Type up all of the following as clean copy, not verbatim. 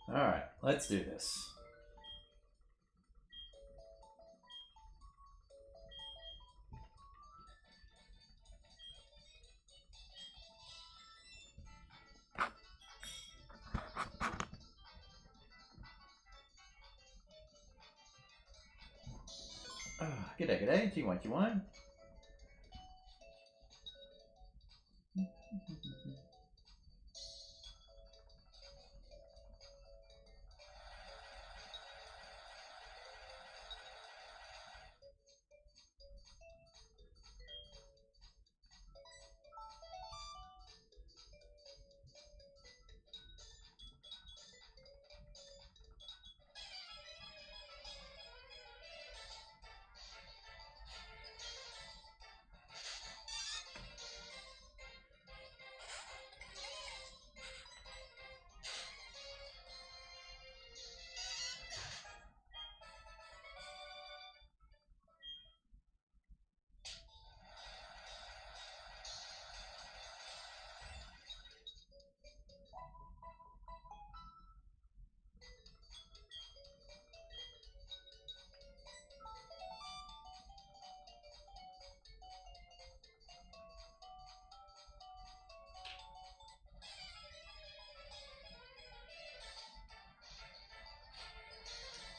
Alright, let's do this. G'day, g'day. T1, T1.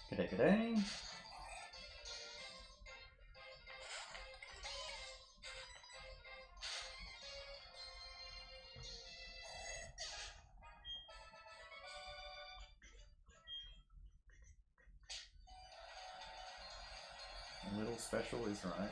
G'day, g'day. A little special is right.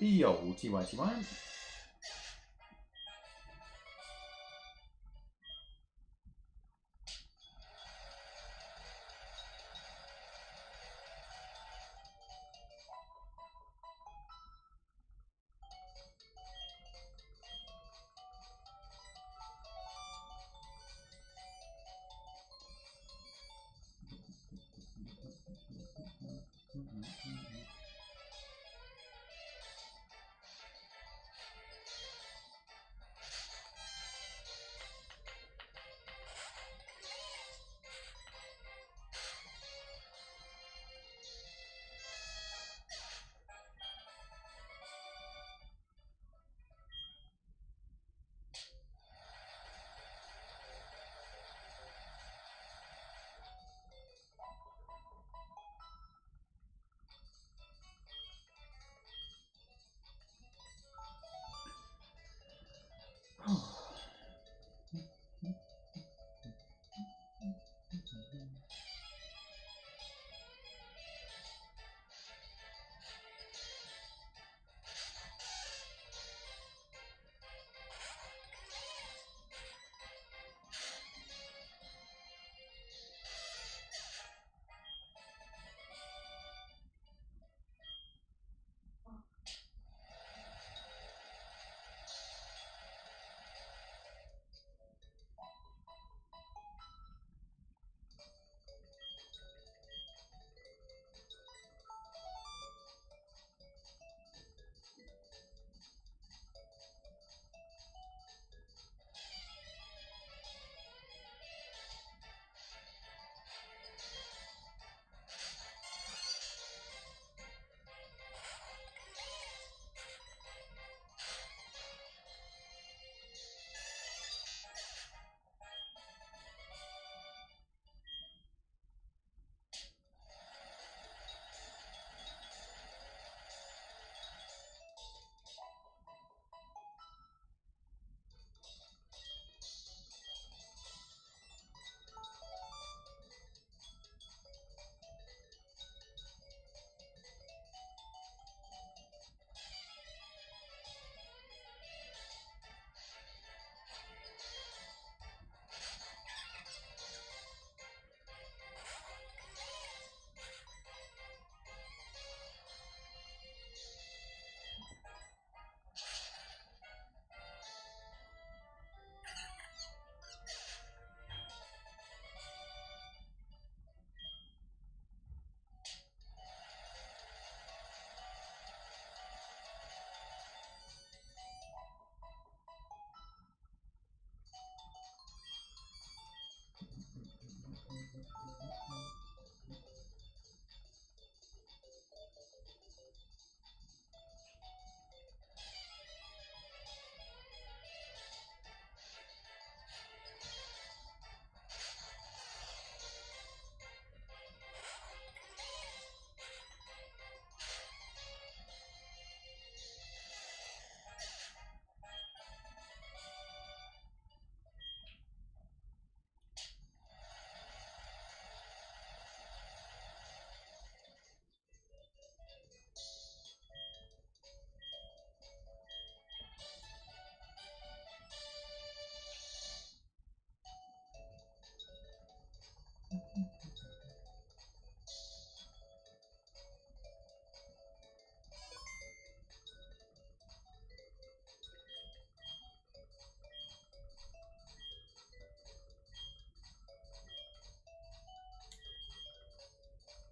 Yo, T1, T1.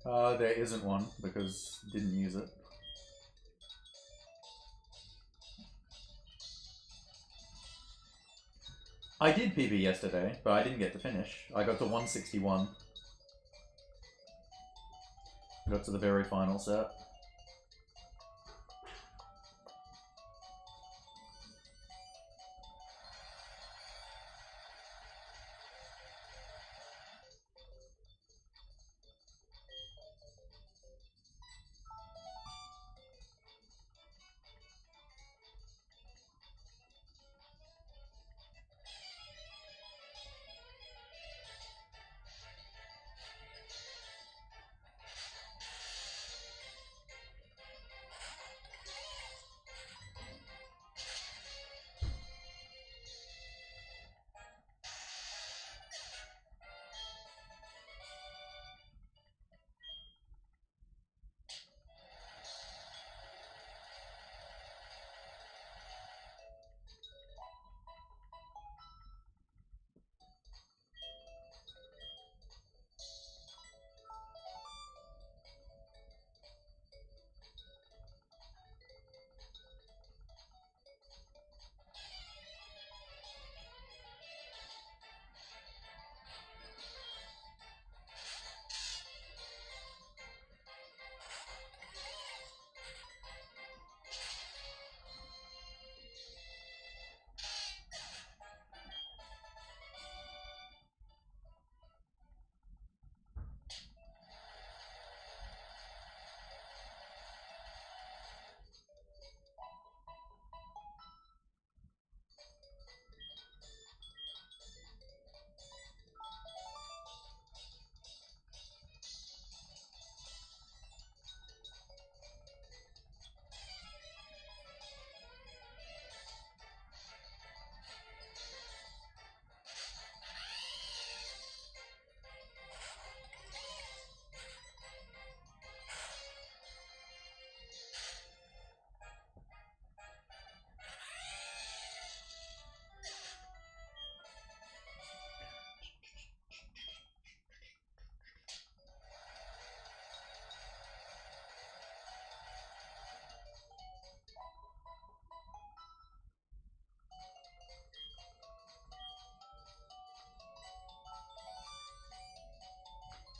There isn't one because didn't use it. I did PB yesterday, but I didn't get to finish. I got to 161. Got to the very final set.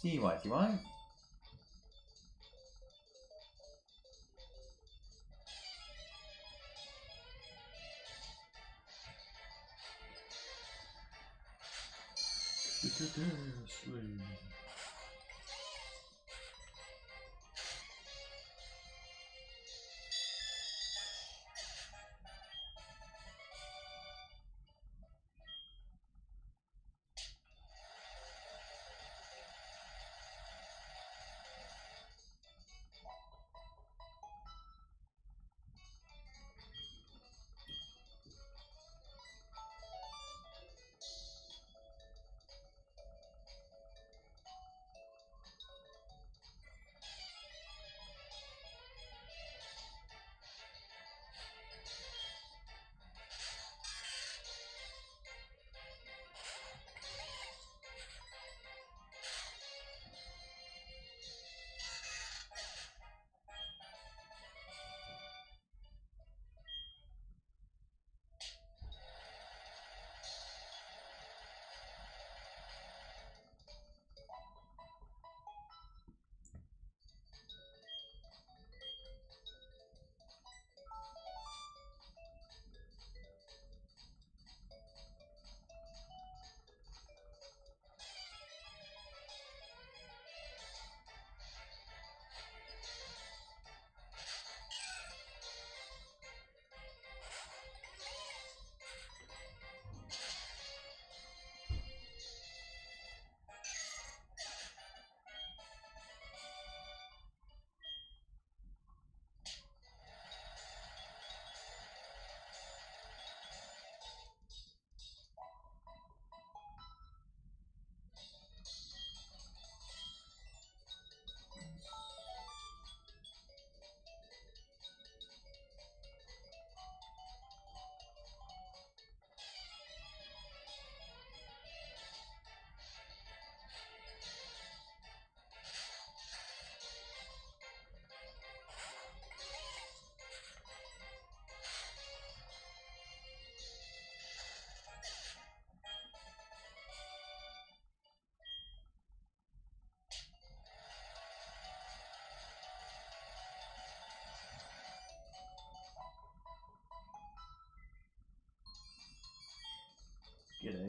TY.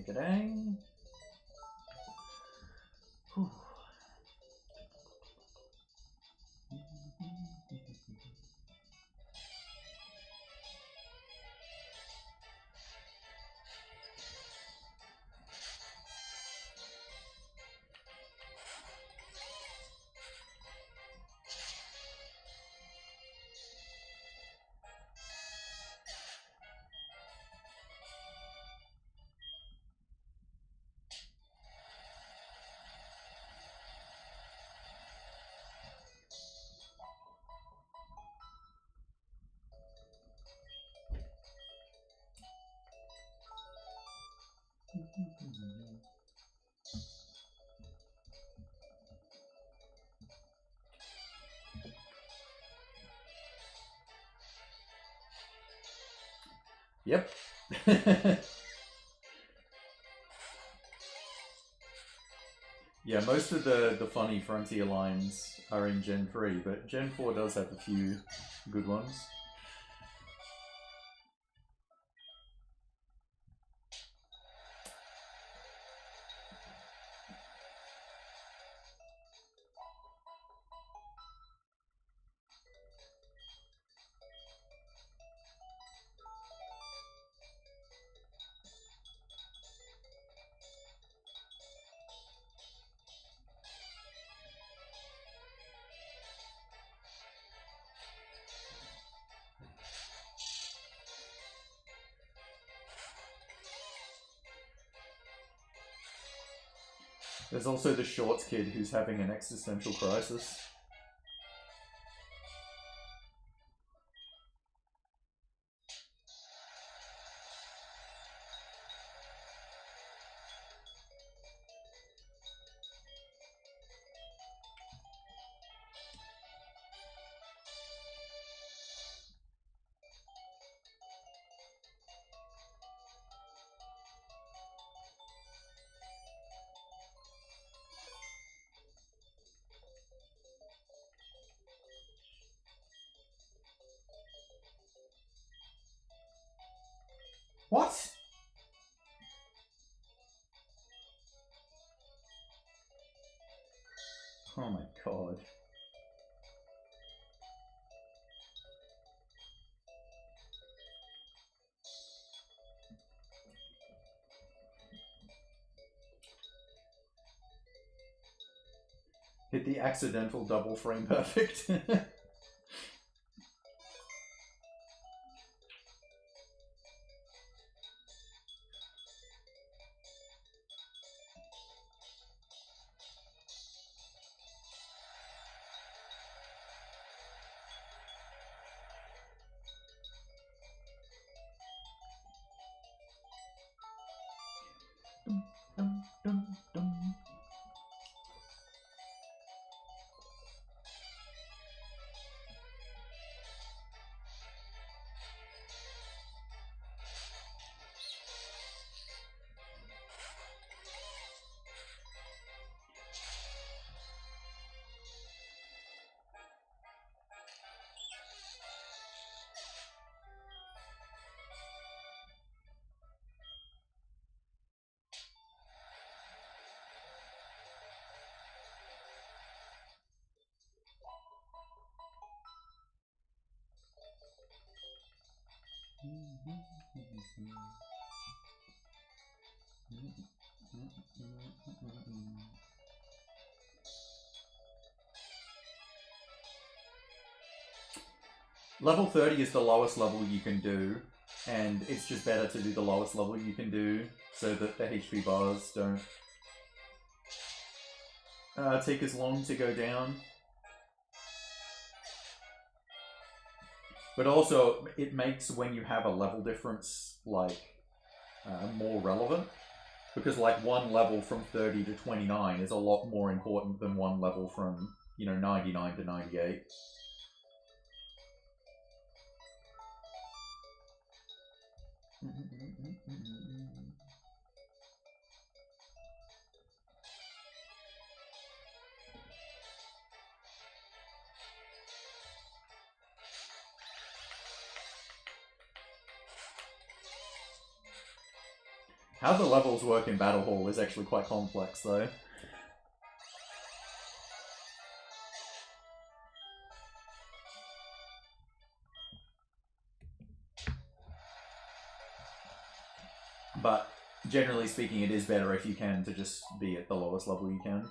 Take it A. Whew. Yep. Yeah, most of the funny Frontier lines are in Gen 3, but Gen 4 does have a few good ones. There's also the Shorts kid who's having an existential crisis. What? Oh my god. Hit the accidental double frame perfect. Dum, dum, dum. Level 30 is the lowest level you can do, and it's just better to do the lowest level you can do so that the HP bars don't take as long to go down. But also, it makes when you have a level difference, like, more relevant. Because, like, one level from 30 to 29 is a lot more important than one level from, 99 to 98. How the levels work in Battle Hall is actually quite complex, though. But generally speaking, it is better if you can to just be at the lowest level you can.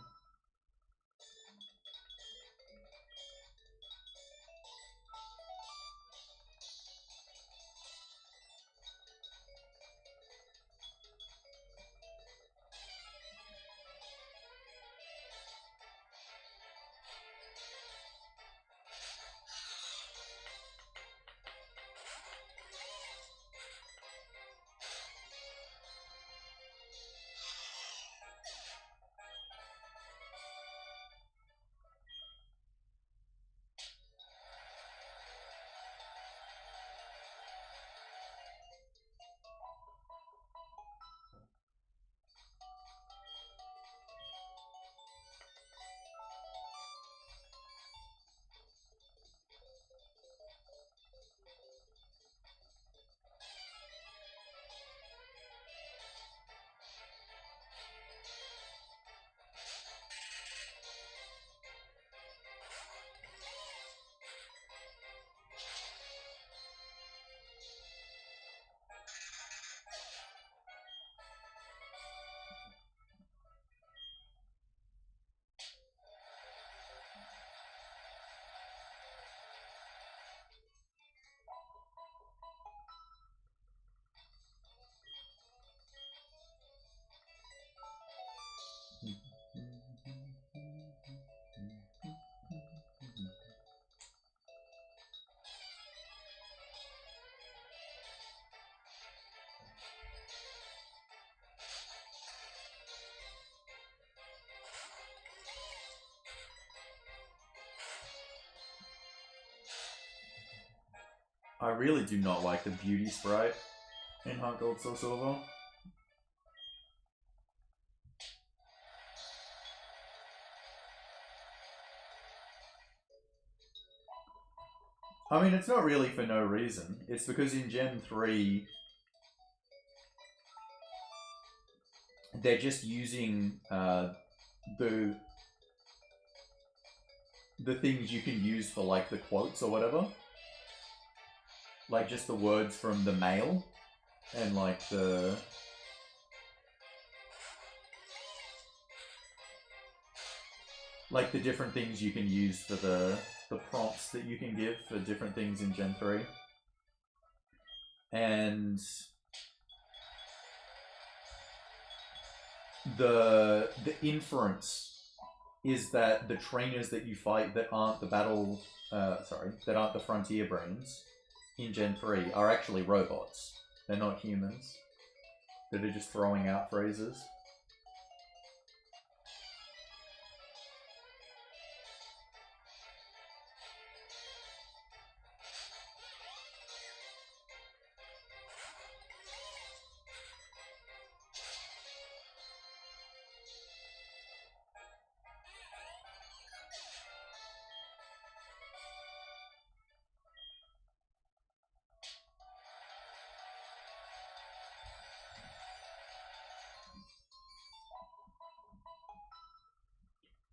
I really do not like the beauty sprite in Heart Gold Soul Silver. I mean, it's not really for no reason. It's because in Gen 3, they're just using the things you can use for, like, the quotes or whatever. Like, just the words from the mail. And, like, the... like, the different things you can use for the prompts that you can give for different things in Gen 3. And... the inference is that the trainers that you fight that aren't the that aren't the Frontier Brains in Gen 3 are actually robots. They're not humans. They're just throwing out phrases.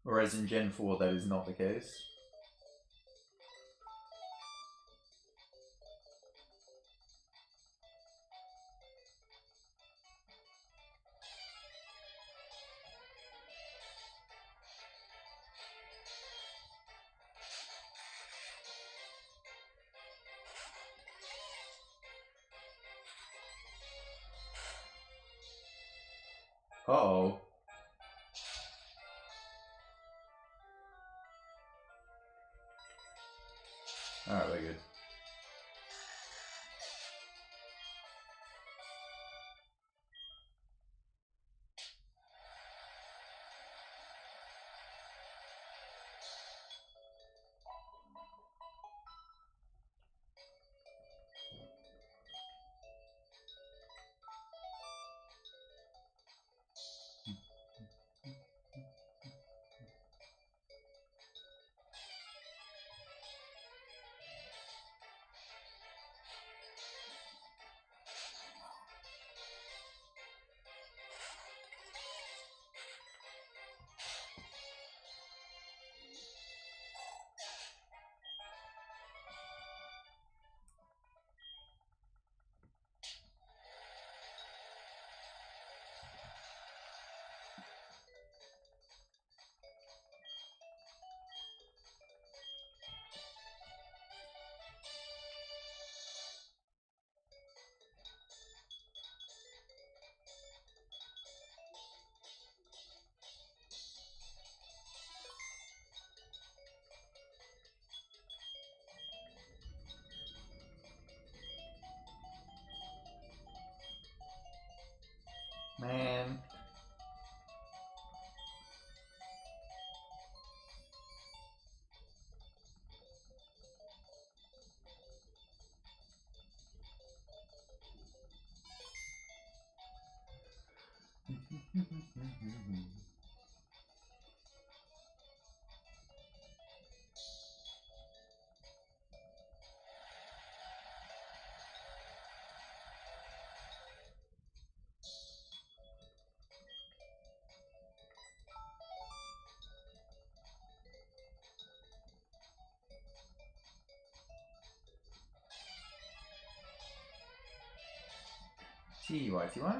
Whereas in Gen 4 that is not the case. Uh-oh. Alright, we're good. man. TY. TY.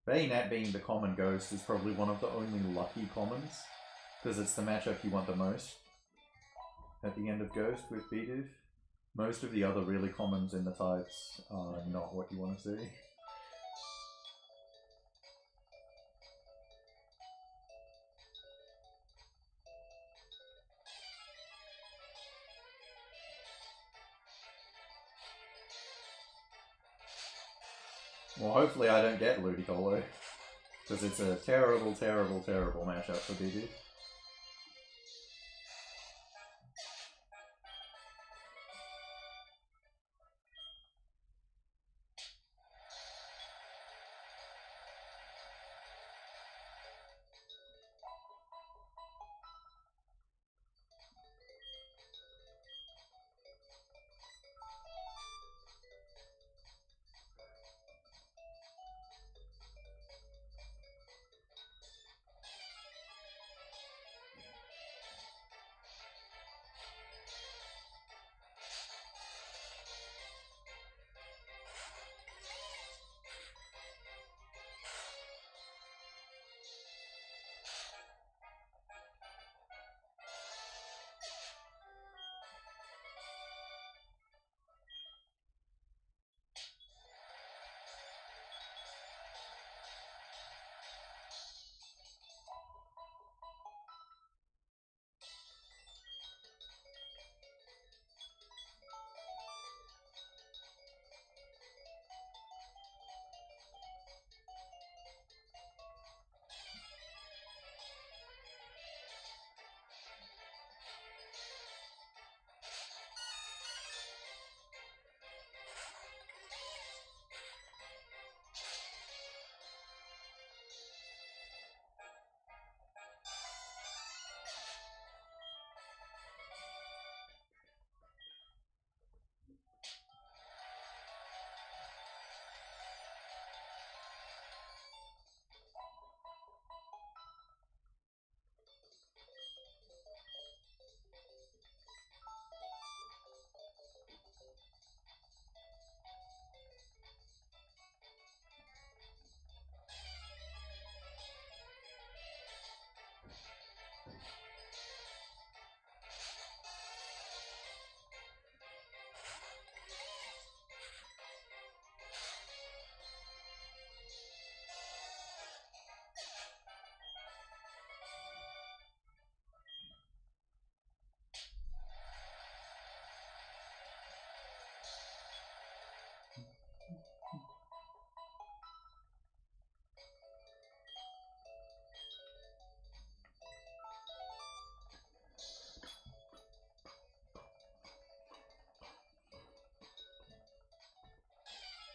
Bayonet being the common ghost is probably one of the only lucky commons, because it's the matchup you want the most at the end of Ghost with Bidoof. Most of the other really commons in the types are not what you want to see. Well, hopefully I don't get Ludicolo, because it's a terrible, terrible, terrible matchup for Bidoof.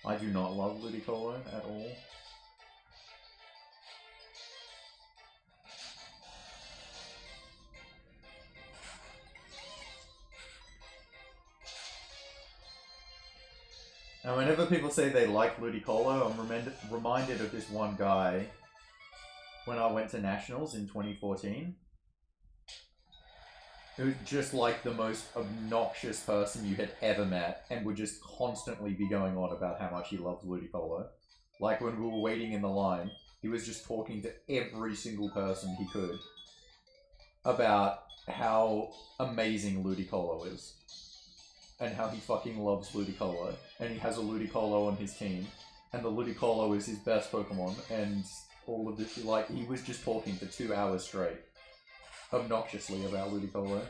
I do not love Ludicolo at all. And whenever people say they like Ludicolo, I'm reminded of this one guy when I went to Nationals in 2014. Who was just like the most obnoxious person you had ever met and would just constantly be going on about how much he loves Ludicolo. Like when we were waiting in the line, he was just talking to every single person he could about how amazing Ludicolo is. And how he fucking loves Ludicolo. And he has a Ludicolo on his team. And the Ludicolo is his best Pokemon. And all of this, like, he was just talking for 2 hours straight. Obnoxiously about Ludicolo.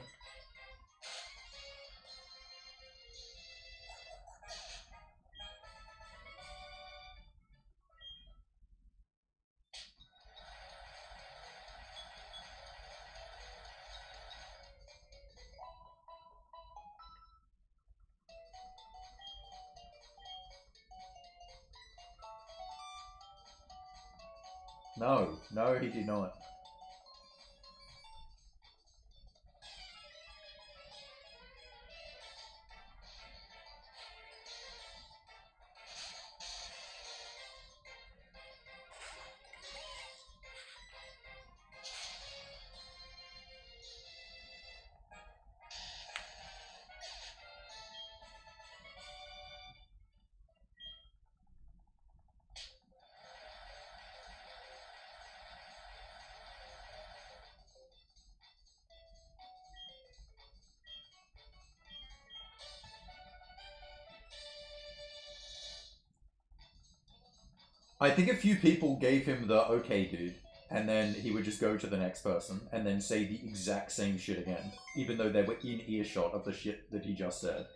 No, he did not. I think a few people gave him the okay dude, and then he would just go to the next person and then say the exact same shit again, even though they were in earshot of the shit that he just said.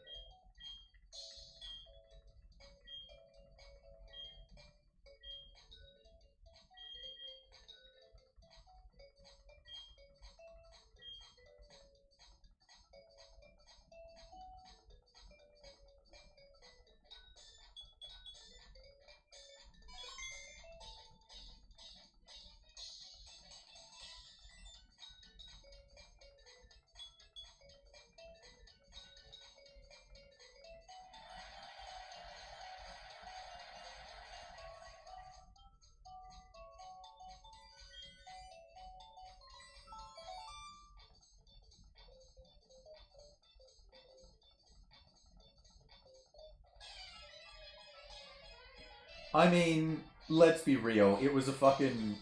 I mean, let's be real, it was a fucking...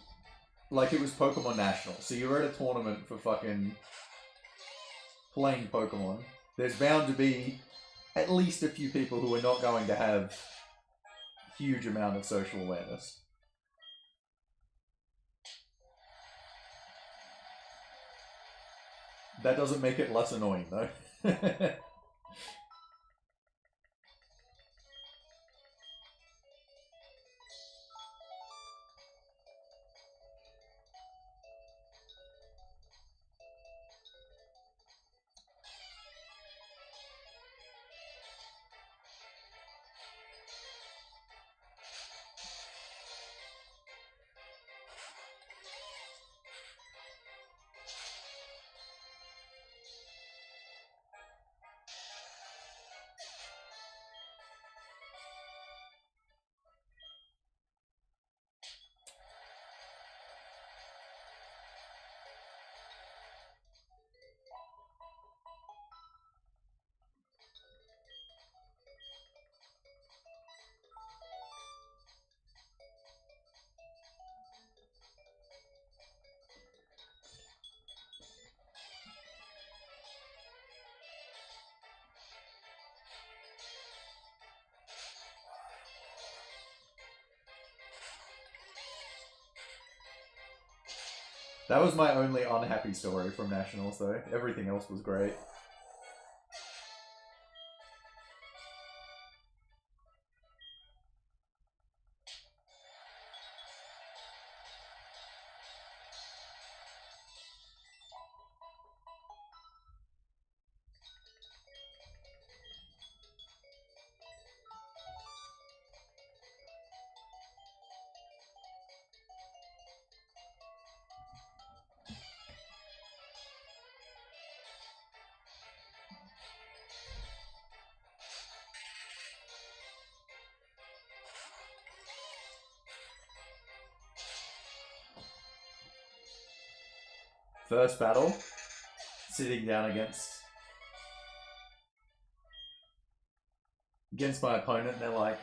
Like, it was Pokemon National, so you were at a tournament for fucking... playing Pokemon. There's bound to be at least a few people who are not going to have huge amount of social awareness. That doesn't make it less annoying, though. That was my only unhappy story from Nationals, though. Everything else was great. First battle, sitting down against my opponent, and they're like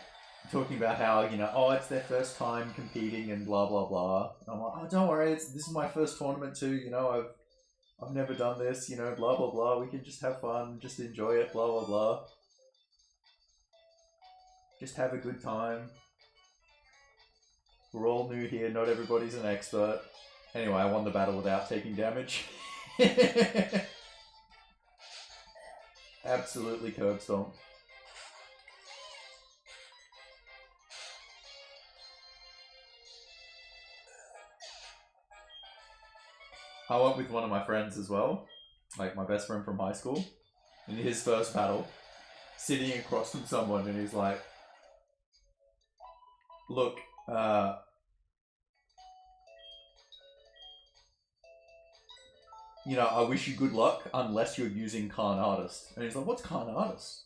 talking about how, you know, oh, it's their first time competing and blah blah blah. And I'm like, oh, don't worry, this is my first tournament too. You know, I've never done this. You know, blah blah blah. We can just have fun, just enjoy it. Blah blah blah. Just have a good time. We're all new here. Not everybody's an expert. Anyway, I won the battle without taking damage. Absolutely curb stomp. I went with one of my friends as well, like my best friend from high school, in his first battle, sitting across from someone, and he's like, look, you know, I wish you good luck unless you're using Khan Artist. And he's like, what's Khan Artist?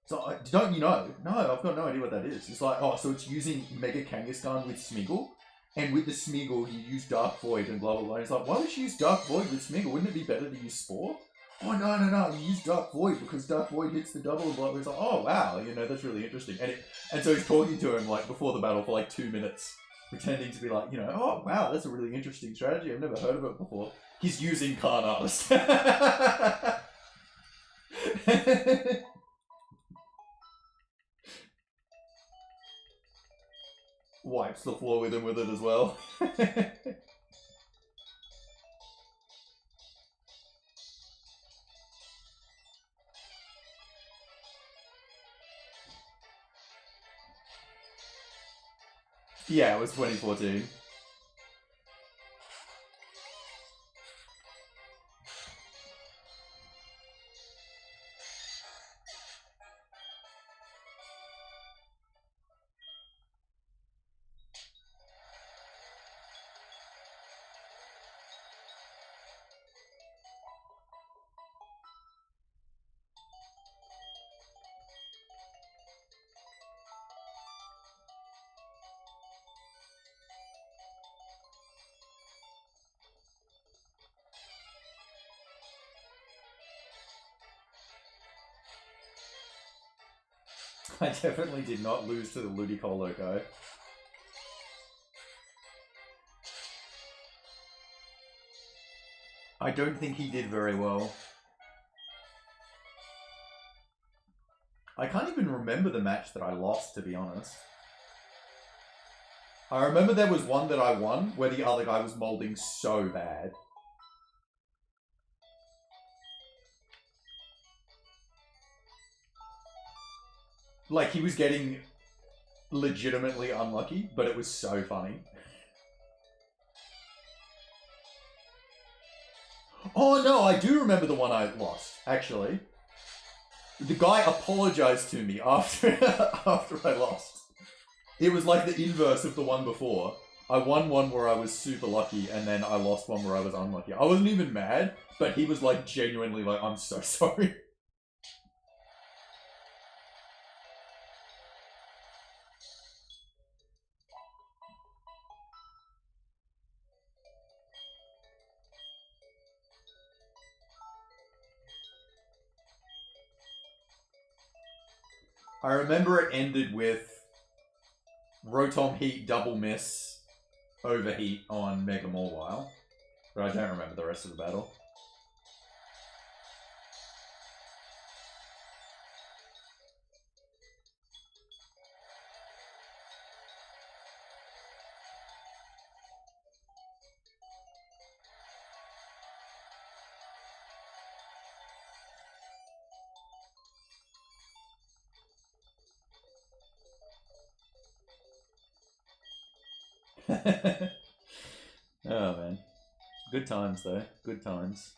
So, don't you know? No, I've got no idea what that is. It's like, oh, so it's using Mega Kangaskhan with Smeagol? And with the Smeagol, you use Dark Void and blah, blah, blah. And he's like, why would you use Dark Void with Smeagol? Wouldn't it be better to use Spore? Oh, no, you use Dark Void because Dark Void hits the double and blah, blah. He's like, oh, wow, you know, that's really interesting. And so he's talking to him, like, before the battle for, like, 2 minutes, pretending to be like, you know, oh, wow, that's a really interesting strategy. I've never heard of it before. He's using Khan Artist. Wipes the floor with him with it as well. Yeah, it was 2014. I definitely did not lose to the Ludicolo guy. I don't think he did very well. I can't even remember the match that I lost, to be honest. I remember there was one that I won where the other guy was molding so bad. Like, he was getting legitimately unlucky, but it was so funny. Oh no, I do remember the one I lost, actually. The guy apologized to me after after I lost. It was like the inverse of the one before. I won one where I was super lucky, and then I lost one where I was unlucky. I wasn't even mad, but he was like genuinely like, I'm so sorry. I remember it ended with Rotom Heat double miss, overheat on Mega Mawile, but I don't remember the rest of the battle. Oh man. Good times though. Good times.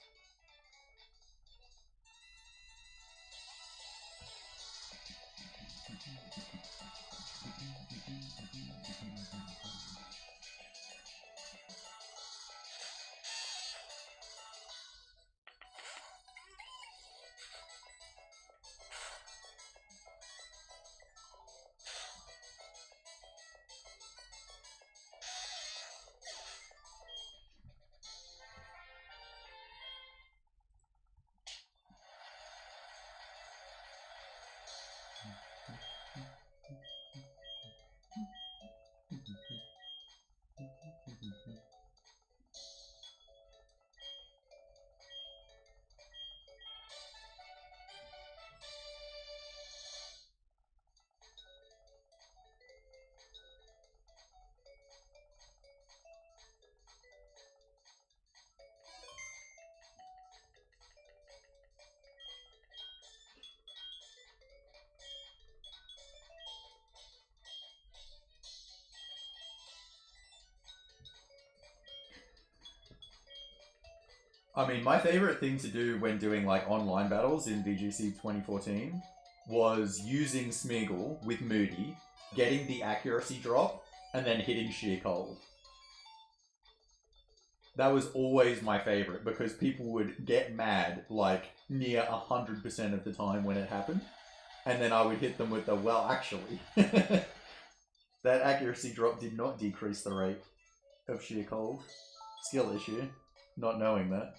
I mean, my favorite thing to do when doing like online battles in VGC 2014 was using Smeagol with Moody, getting the accuracy drop, and then hitting Sheer Cold. That was always my favorite because people would get mad like near 100% of the time when it happened. And then I would hit them with the, well, actually, that accuracy drop did not decrease the rate of Sheer Cold. Skill issue, not knowing that.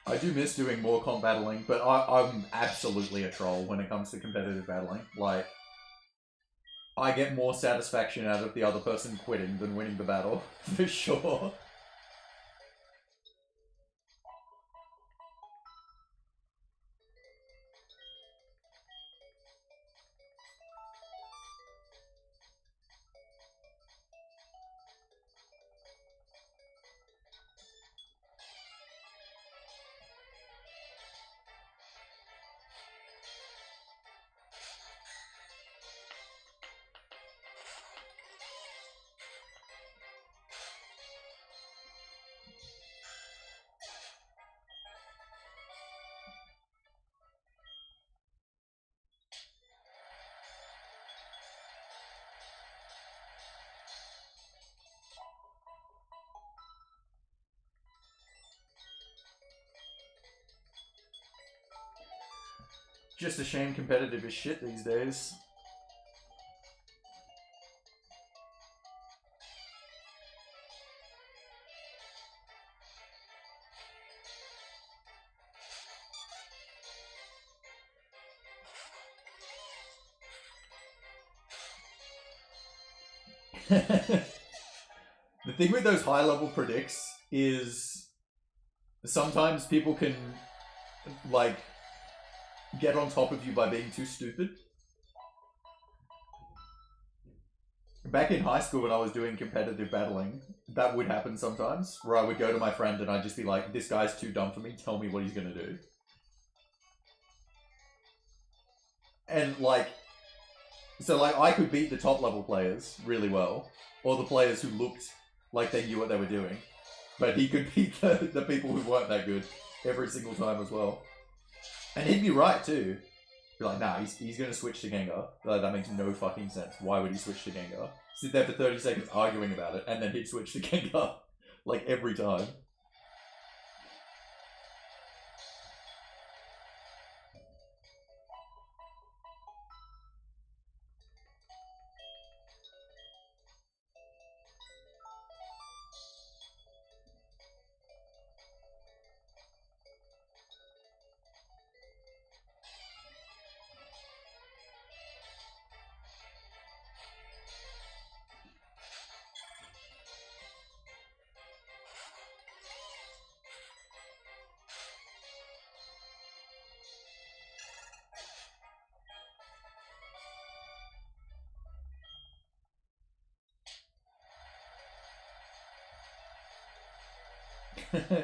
I do miss doing more comp battling, but I'm absolutely a troll when it comes to competitive battling. Like, I get more satisfaction out of the other person quitting than winning the battle, for sure. Just a shame competitive is shit these days. The thing with those high level predicts is sometimes people can like get on top of you by being too stupid. Back in high school when I was doing competitive battling, that would happen sometimes, where I would go to my friend and I'd just be like, this guy's too dumb for me, tell me what he's gonna do. And like, so like I could beat the top level players really well, or the players who looked like they knew what they were doing, but he could beat the people who weren't that good every single time as well. And he'd be right too. Be like, nah, he's gonna switch to Gengar. Like, that makes no fucking sense. Why would he switch to Gengar? Sit there for 30 seconds arguing about it, and then he'd switch to Gengar. Like, every time.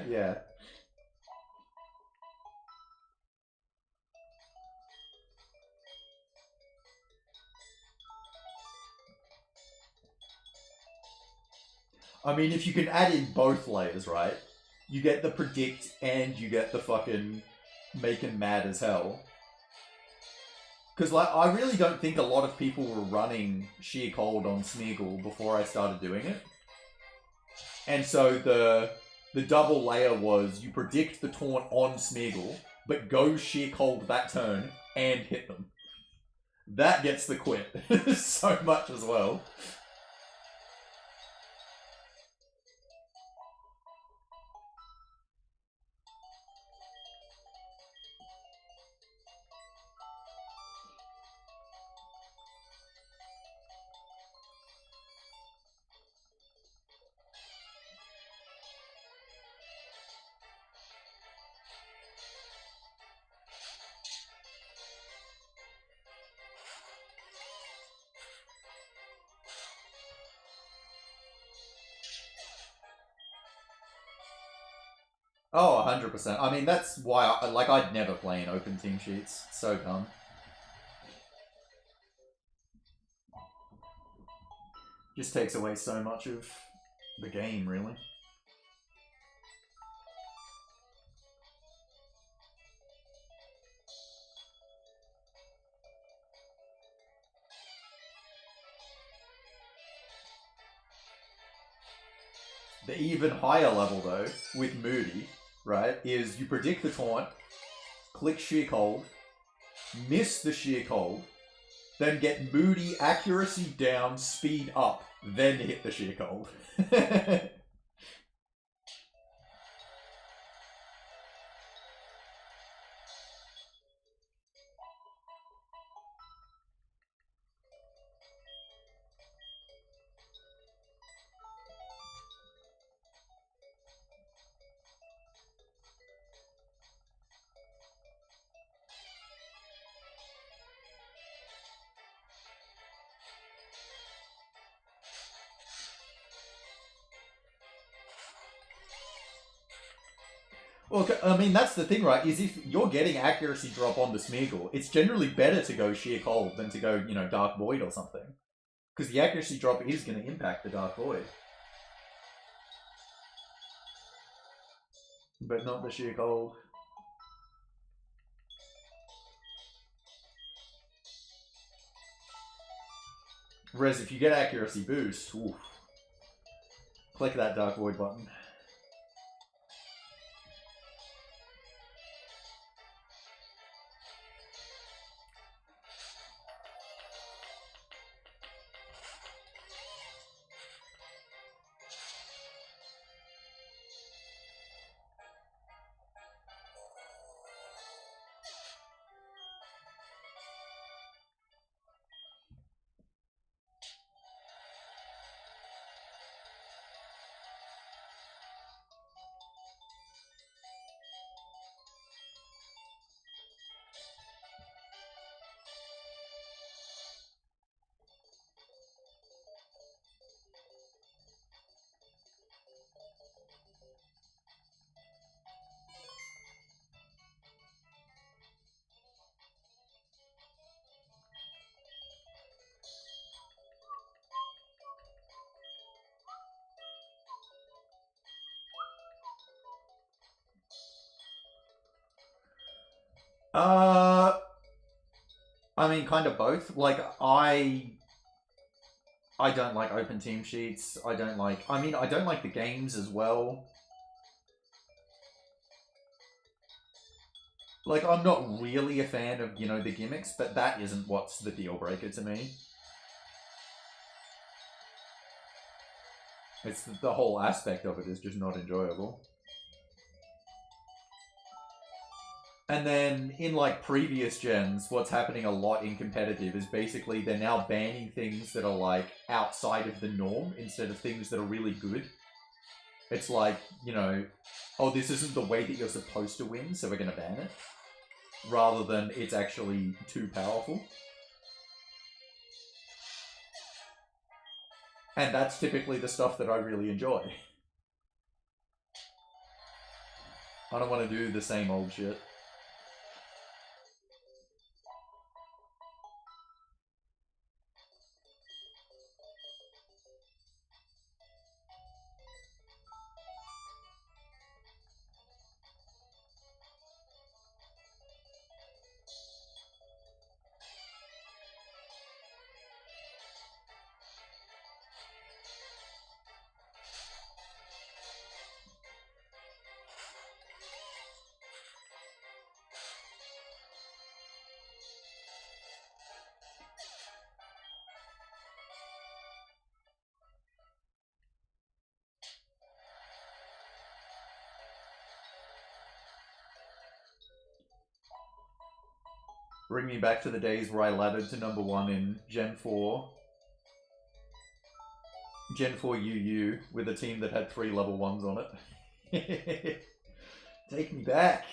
Yeah. I mean, if you can add in both layers, right? You get the predict and you get the fucking make him mad as hell. Because, like, I really don't think a lot of people were running Sheer Cold on Smeagol before I started doing it. And so the double layer was you predict the taunt on Smeagol, but go Sheer Cold that turn and hit them. That gets the quit so much as well. Oh, 100%. I mean, that's why, like, I'd never play in open team sheets. So dumb. Just takes away so much of the game, really. The even higher level, though, with Moody, right, is you predict the taunt, click Sheer Cold, miss the Sheer Cold, then get Moody accuracy down, speed up, then hit the Sheer Cold. Well, I mean, that's the thing, right? Is if you're getting accuracy drop on the Smeagol, it's generally better to go Sheer Cold than to go, Dark Void or something. Because the accuracy drop is going to impact the Dark Void. But not the Sheer Cold. Whereas if you get accuracy boost, oof, click that Dark Void button. I mean, kind of both. Like, I don't like open team sheets. I don't like the games as well. Like, I'm not really a fan of, the gimmicks, but that isn't what's the deal breaker to me. It's the whole aspect of it is just not enjoyable. And then in like previous gens, what's happening a lot in competitive is basically they're now banning things that are like outside of the norm instead of things that are really good. It's like, oh, this isn't the way that you're supposed to win, so we're going to ban it. Rather than it's actually too powerful. And that's typically the stuff that I really enjoy. I don't want to do the same old shit. Bring me back to the days where I laddered to number 1 in Gen 4. Gen 4 UU with a team that had 3 level 1s on it. Take me back.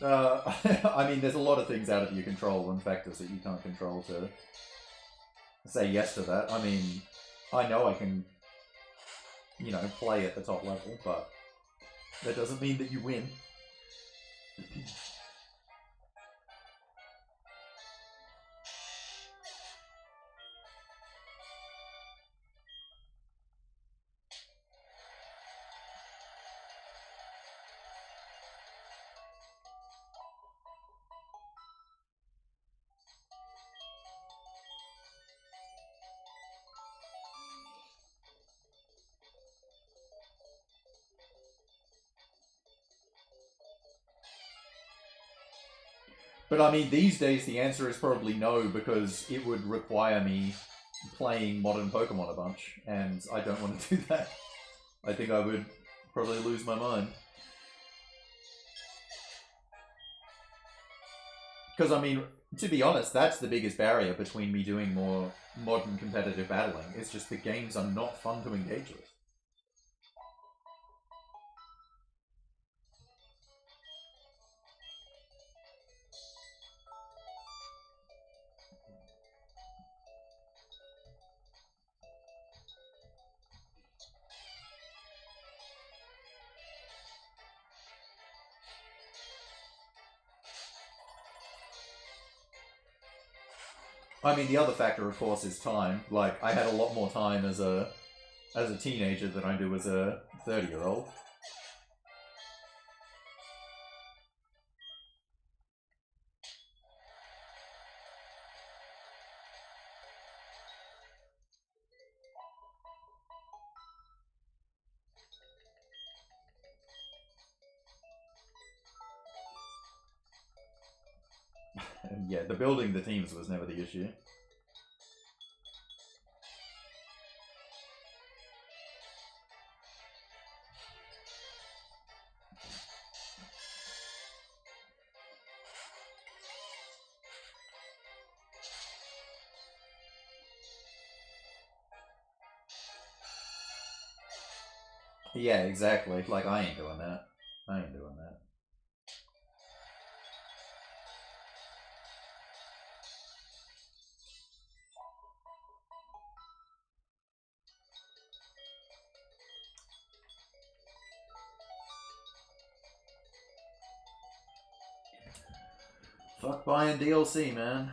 I mean, there's a lot of things out of your control and factors that you can't control to say yes to that. I mean, I know I can, play at the top level, but that doesn't mean that you win. But I mean, these days the answer is probably no, because it would require me playing modern Pokemon a bunch, and I don't want to do that. I think I would probably lose my mind. Because, I mean, to be honest, that's the biggest barrier between me doing more modern competitive battling. It's just the games are not fun to engage with. I mean, the other factor, of course, is time. Like, I had a lot more time as a teenager than I do as a 30-year-old. And yeah, the building the teams was never the issue. Yeah, exactly. Like, I ain't doing that. I ain't doing that. Fuck buying DLC, man.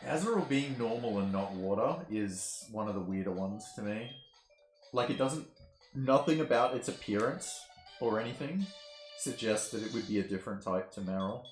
Azrael being normal and not water is one of the weirder ones to me. Like, it doesn't. Nothing about its appearance or anything suggests that it would be a different type to Meryl.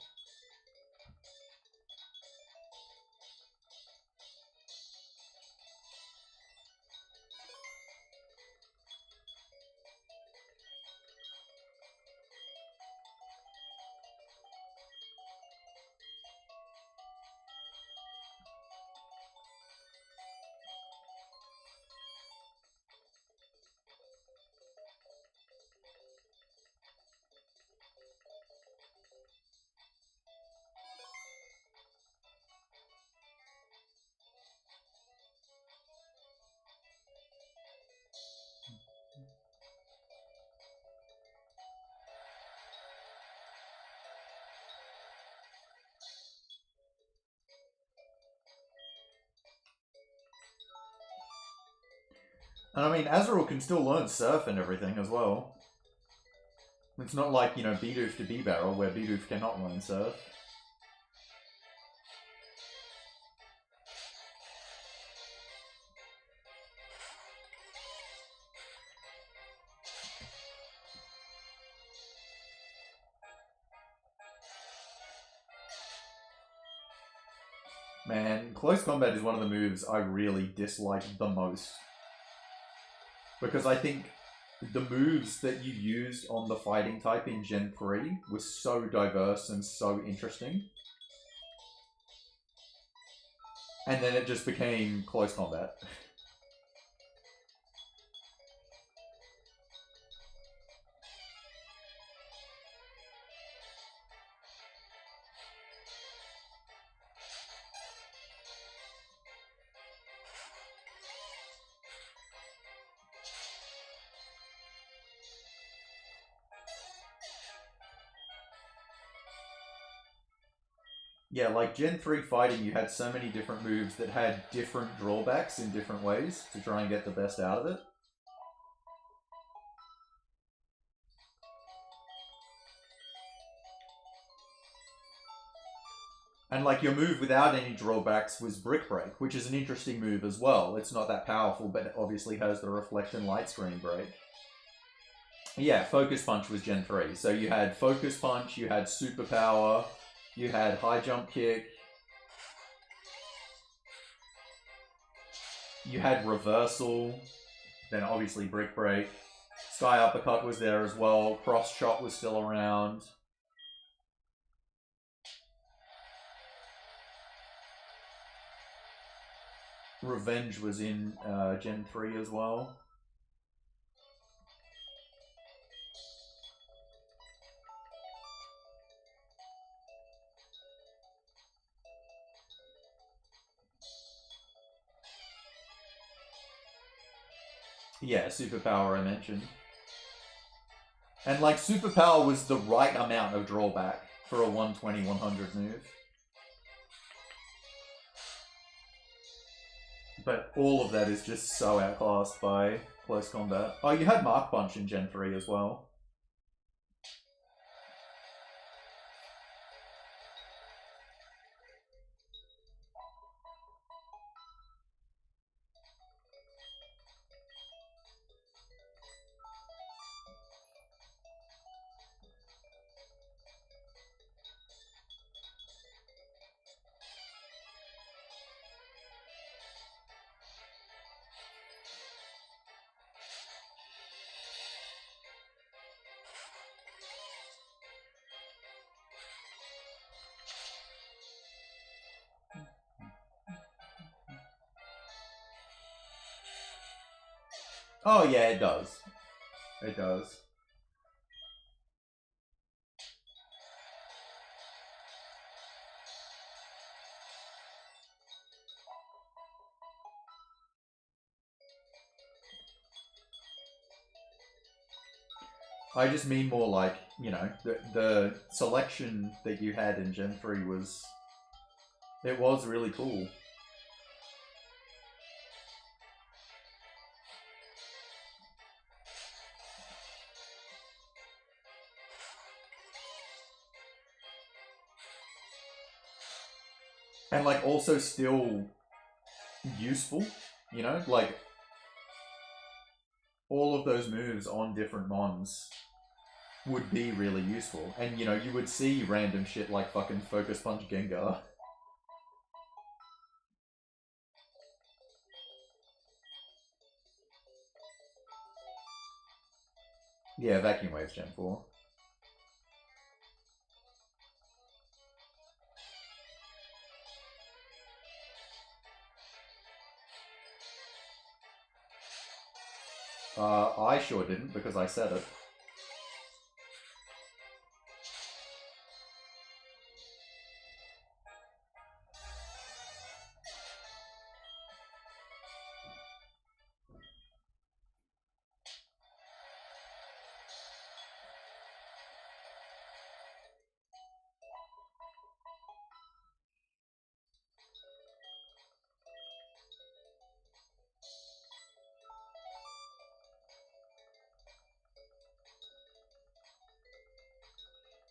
And I mean, Azrael can still learn Surf and everything as well. It's not like, you know, Bidoof to B-Barrel, where Bidoof cannot learn Surf. Man, Close Combat is one of the moves I really dislike the most. Because I think the moves that you used on the fighting type in Gen 3 were so diverse and so interesting. And then it just became Close Combat. Yeah, like Gen 3 fighting, you had so many different moves that had different drawbacks in different ways to try and get the best out of it. And like your move without any drawbacks was Brick Break, which is an interesting move as well. It's not that powerful, but it obviously has the Reflect and Light Screen break. Yeah, Focus Punch was Gen 3. So you had Focus Punch, you had Superpower, you had High Jump Kick, you had Reversal, then obviously Brick Break. Sky Uppercut was there as well, Cross Shot was still around. Revenge was in Gen 3 as well. Yeah, Superpower I mentioned. And like Superpower was the right amount of drawback for a 120-100 move. But all of that is just so outclassed by Close Combat. Oh, you had Mark Punch in Gen 3 as well. Oh yeah, it does. It does. I just mean more like, you know, the selection that you had in Gen 3 was... It was really cool. And like also still useful, you know? Like all of those moves on different mons would be really useful. And you know, you would see random shit like fucking Focus Punch Gengar. Yeah, Vacuum Wave's Gen 4. I sure didn't because I said it.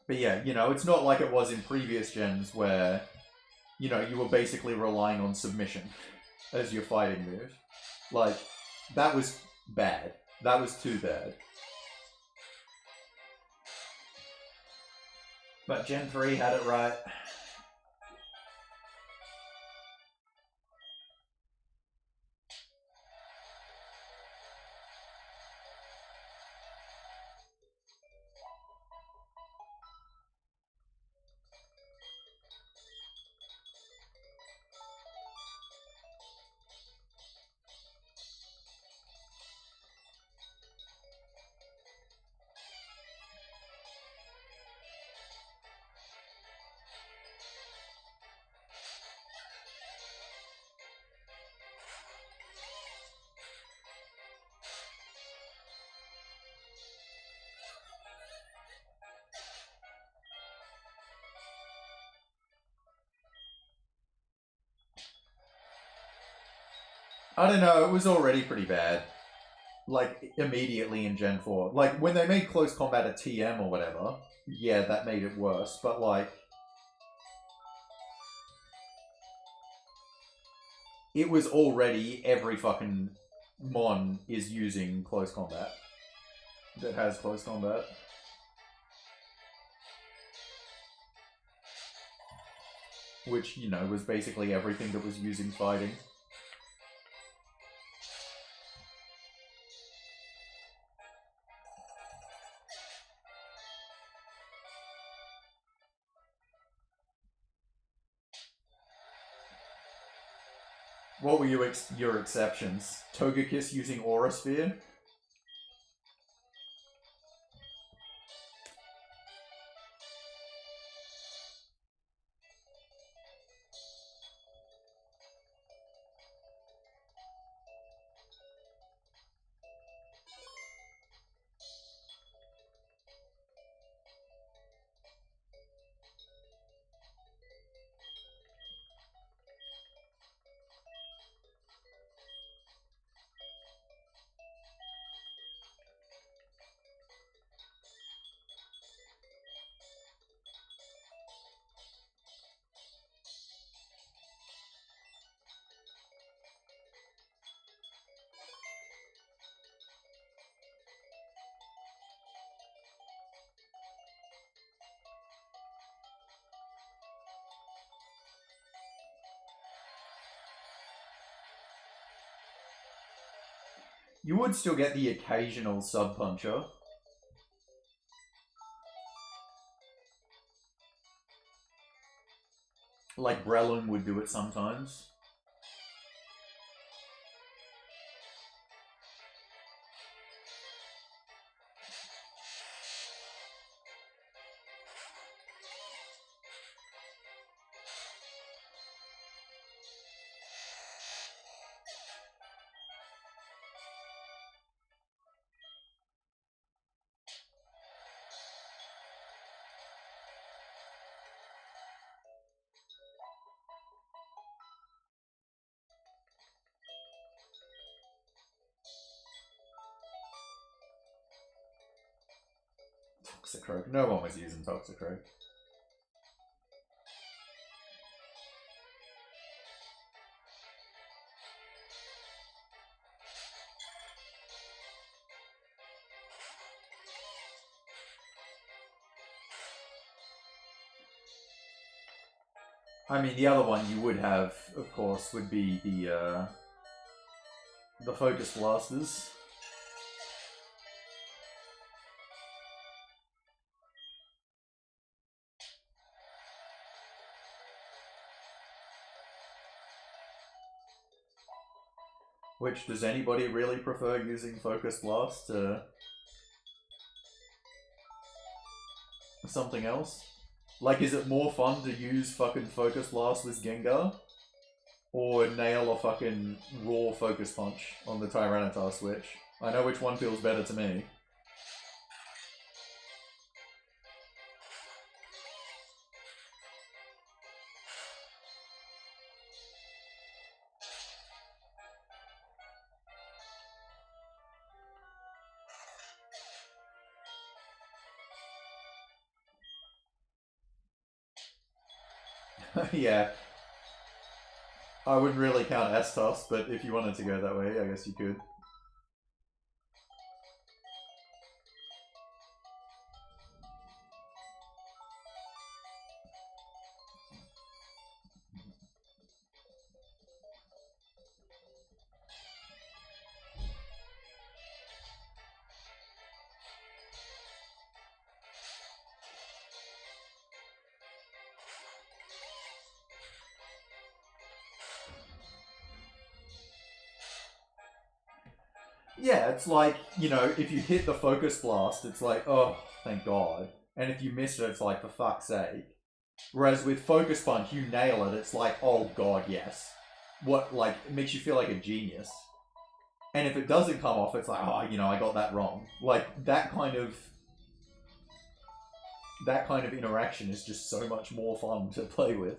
But yeah, you know, it's not like it was in previous gens where, you know, you were basically relying on submission as your fighting move. Like, that was bad. That was too bad. But Gen 3 had it right. I don't know, it was already pretty bad. Like, immediately in Gen 4. Like, when they made close combat a TM or whatever, yeah, that made it worse. But, like, it was already every fucking Mon is using close combat that has close combat. Which, you know, was basically everything that was using fighting. What were your exceptions? Togekiss using Aura Sphere? You would still get the occasional sub-puncher. Like Breloom would do it sometimes. Toxicroak. No one was using Toxicroak. I mean, the other one you would have, of course, would be the Focus Blasters. Which, does anybody really prefer using Focus Blast to something else? Like, is it more fun to use fucking Focus Blast with Gengar? Or nail a fucking raw Focus Punch on the Tyranitar switch? I know which one feels better to me. Yeah. I wouldn't really count S-Toss, but if you wanted to go that way, I guess you could. Yeah, it's like, you know, if you hit the focus blast, it's like, oh, thank God. And if you miss it, it's like, for fuck's sake. Whereas with Focus Punch, you nail it, it's like, oh God, yes. What, like, it makes you feel like a genius. And if it doesn't come off, it's like, oh, you know, I got that wrong. Like, that kind of interaction is just so much more fun to play with.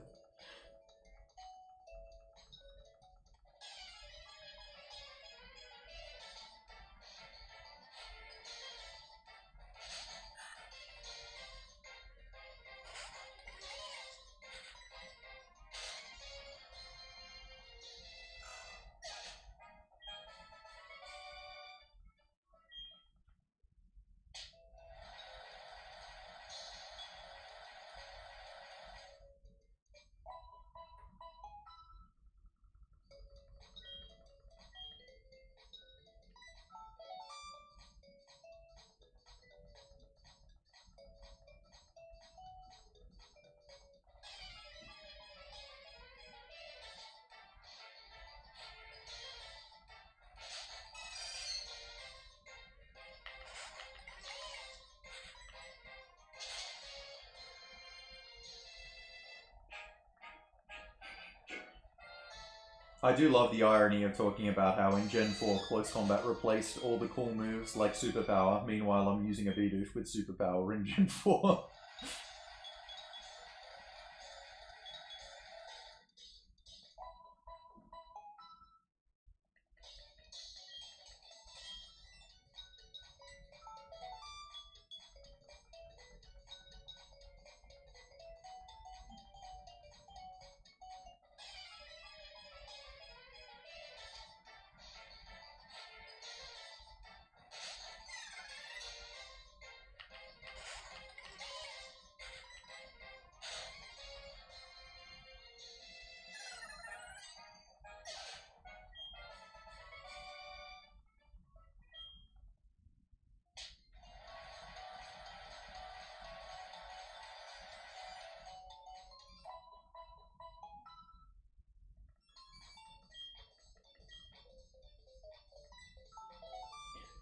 I do love the irony of talking about how in Gen 4 Close Combat replaced all the cool moves like Superpower, meanwhile I'm using a Bidoof with Superpower in Gen 4.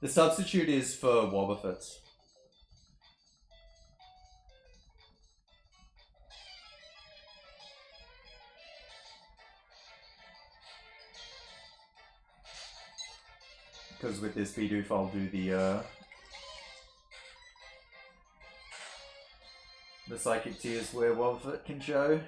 The substitute is for Wobbuffets. Because with this Bidoof I'll do the Psychic Tears where Wobbuffet can show.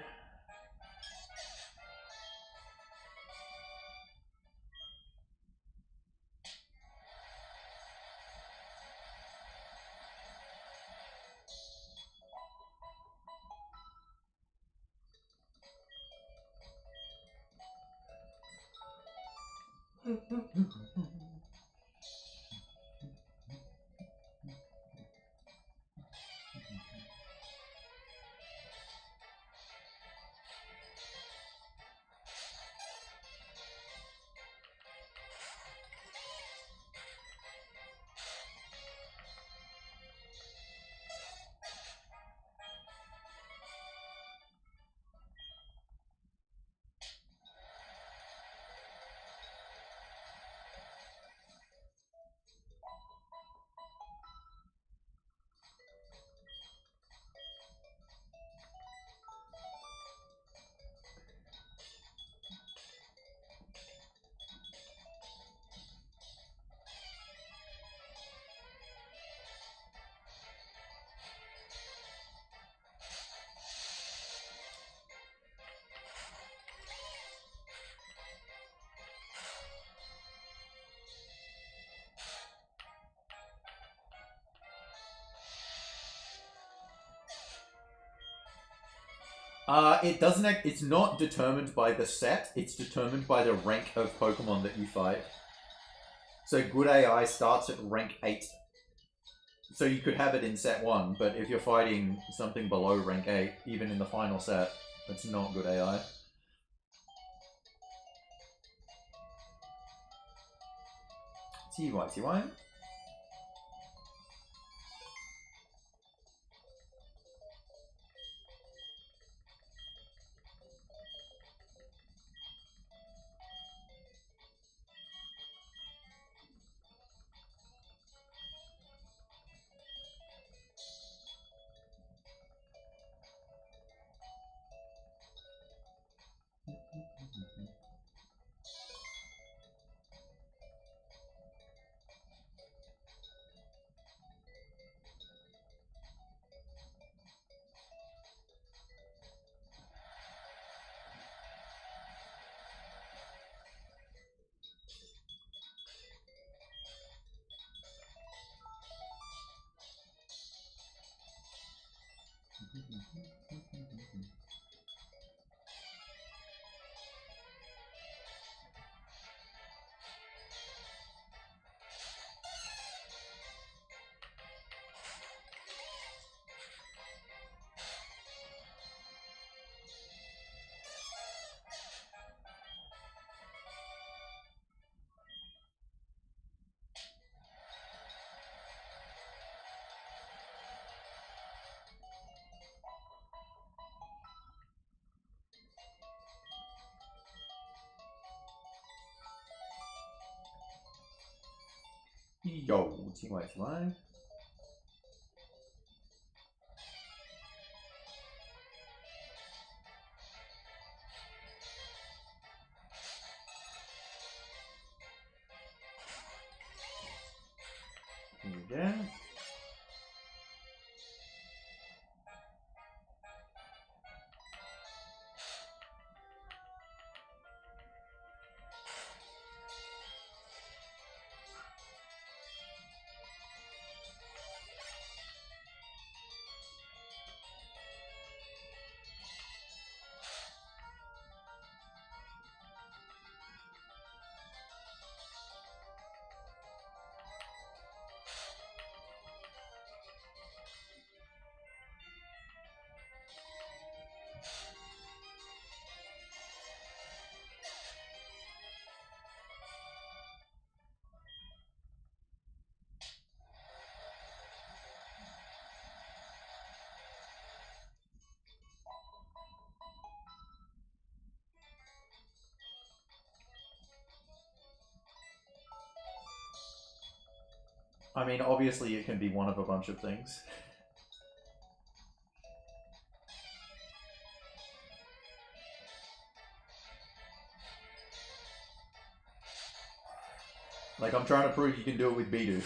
It doesn't. It's not determined by the set. It's determined by the rank of Pokemon that you fight. So good AI starts at rank 8. So you could have it in set 1, but if you're fighting something below rank 8, even in the final set, that's not good AI. TY. Yo, TY. Yeah. I mean, obviously it can be one of a bunch of things. Like, I'm trying to prove you can do it with Bidoof.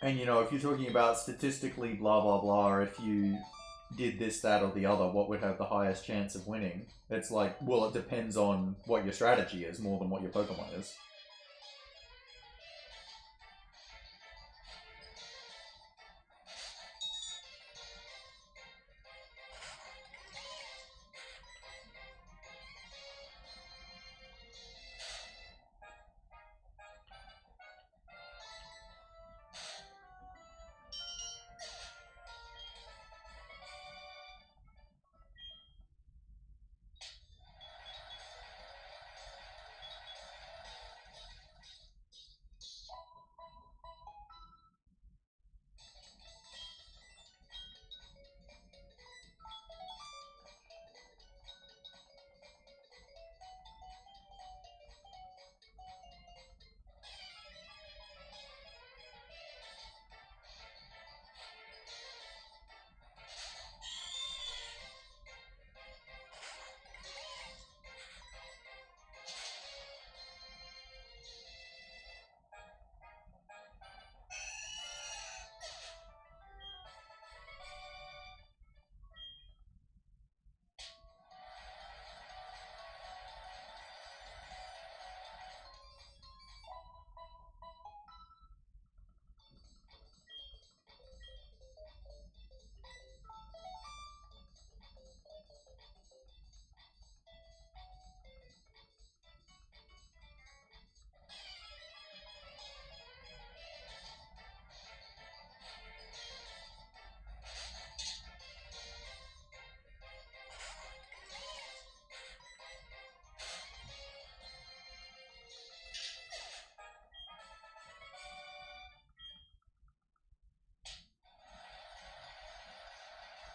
And you know, if you're talking about statistically blah blah blah, or if you did this, that, or the other, what would have the highest chance of winning? It's like, well, it depends on what your strategy is more than what your Pokemon is.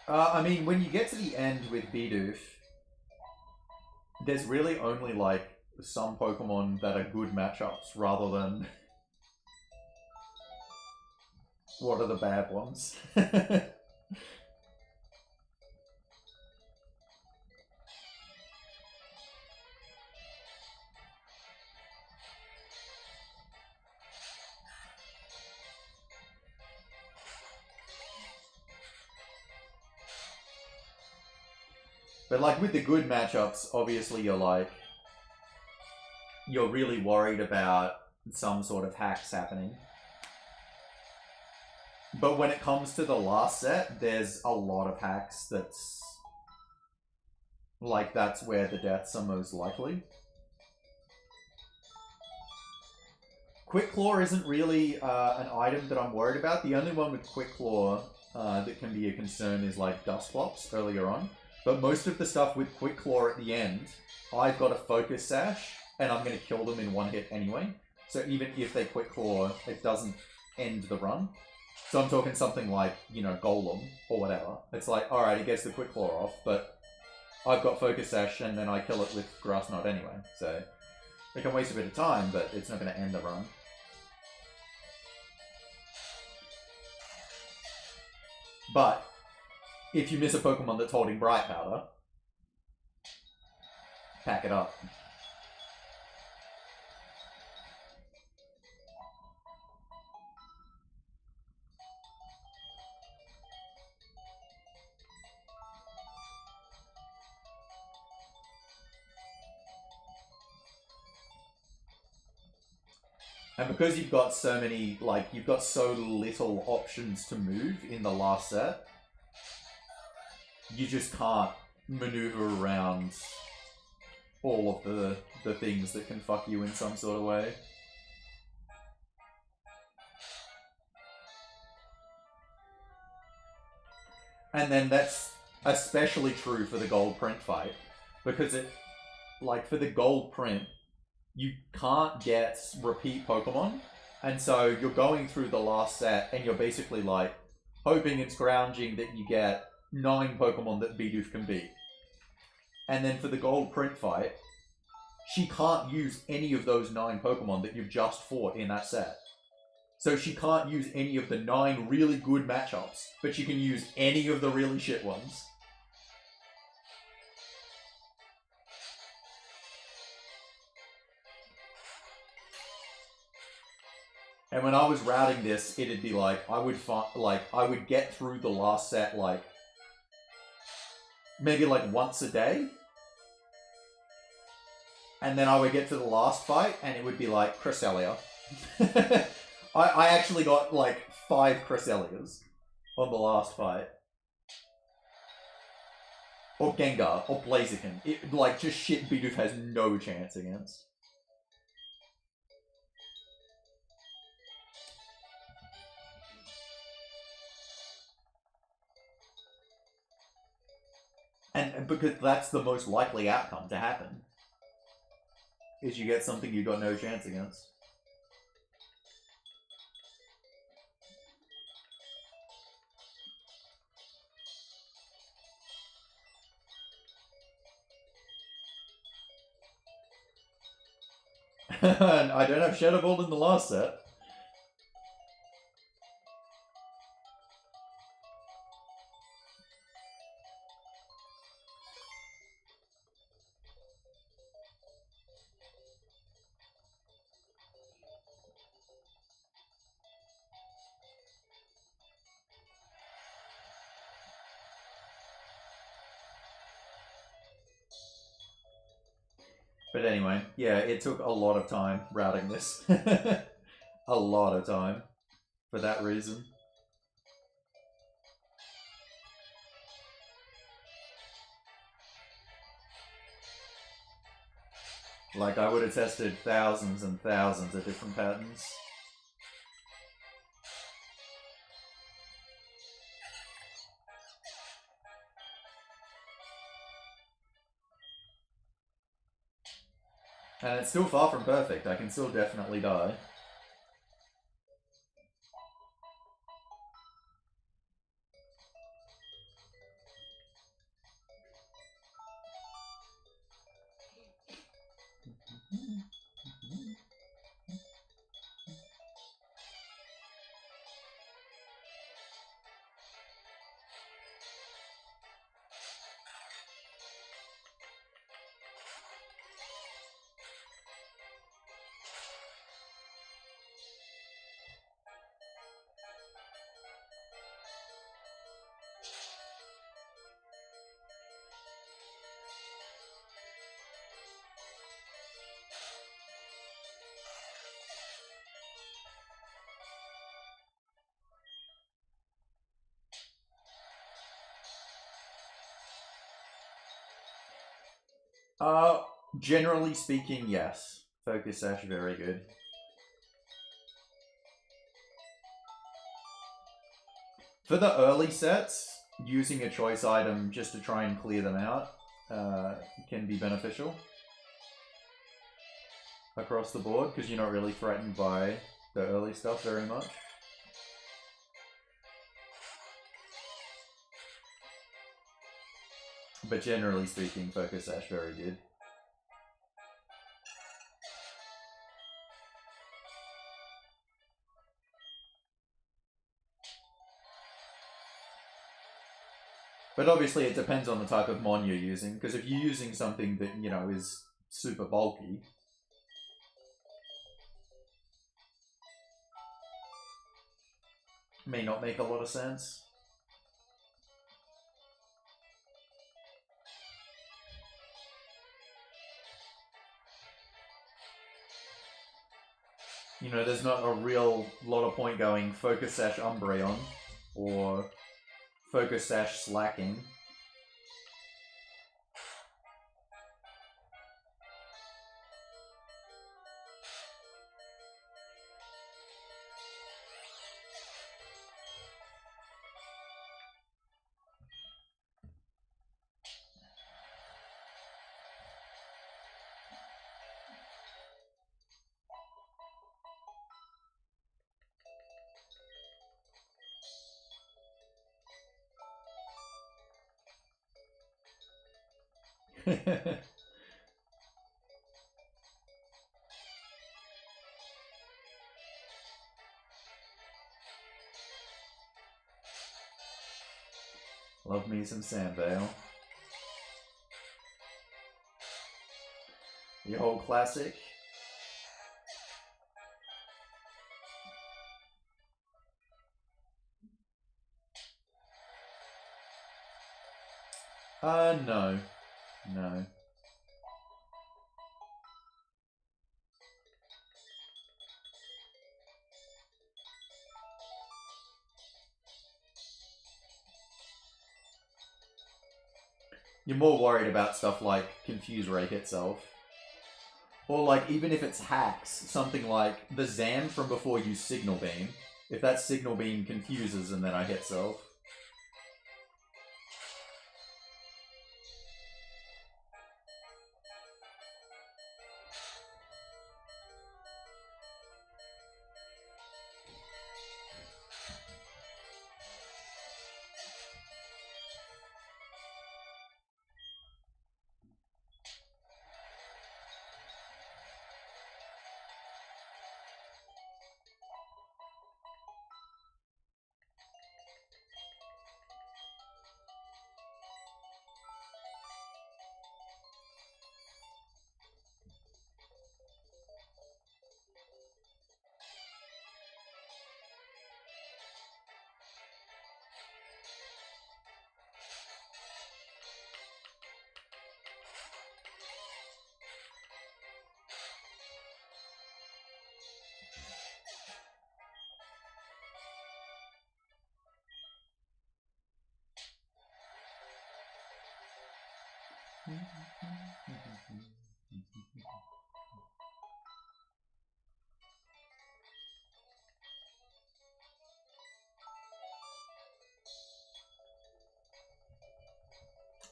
I mean, when you get to the end with Bidoof, there's really only, like, some Pokemon that are good matchups rather than what are the bad ones. But, like, with the good matchups, obviously you're really worried about some sort of hacks happening. But when it comes to the last set, there's a lot of hacks that's where the deaths are most likely. Quick Claw isn't really an item that I'm worried about. The only one with Quick Claw that can be a concern is like Dusclops earlier on. But most of the stuff with Quick Claw at the end, I've got a Focus Sash, and I'm going to kill them in one hit anyway. So even if they Quick Claw, it doesn't end the run. So I'm talking something like, you know, Golem or whatever. It's like, alright, it gets the Quick Claw off, but I've got Focus Sash and then I kill it with Grass Knot anyway. So it can waste a bit of time, but it's not going to end the run. But if you miss a Pokemon that's holding Bright Powder, pack it up. And because you've got so many, like, you've got so little options to move in the last set, you just can't maneuver around all of the things that can fuck you in some sort of way. And then that's especially true for the gold print fight, because it, like, for the gold print, you can't get repeat Pokemon, and so you're going through the last set and you're basically like hoping and scrounging that you get 9 Pokemon that Bidoof can beat. And then for the gold print fight, she can't use any of those 9 Pokemon that you've just fought in that set. So she can't use any of the 9 really good matchups, but she can use any of the really shit ones. And when I was routing this, it'd be like, I would get through the last set, like, maybe like once a day. And then I would get to the last fight, and it would be like, Cresselia. I actually got like 5 Cresselias on the last fight. Or Gengar, or Blaziken. It, like, just shit Bidoof has no chance against. And because that's the most likely outcome to happen. Is you get something you got no chance against. And I don't have Shadow Ball in the last set. But anyway, yeah, it took a lot of time routing this. A lot of time. For that reason. Like, I would have tested thousands and thousands of different patterns. And it's still far from perfect. I can still definitely die. Uh, Generally speaking, yes. Focus Sash, very good. For the early sets, using a choice item just to try and clear them out can be beneficial across the board, because you're not really threatened by the early stuff very much. But generally speaking, Focus Sash, very good. But obviously it depends on the type of mon you're using, because if you're using something that, you know, is super bulky, may not make a lot of sense. You know, there's not a real lot of point going Focus Sash Umbreon or Focus Sash Slacking. Love me some Sandvale. The old classic. No. No. You're more worried about stuff like Confuse Rake itself. Or like, even if it's hacks, something like the Zan from before used Signal Beam. If that Signal Beam confuses and then I hit self.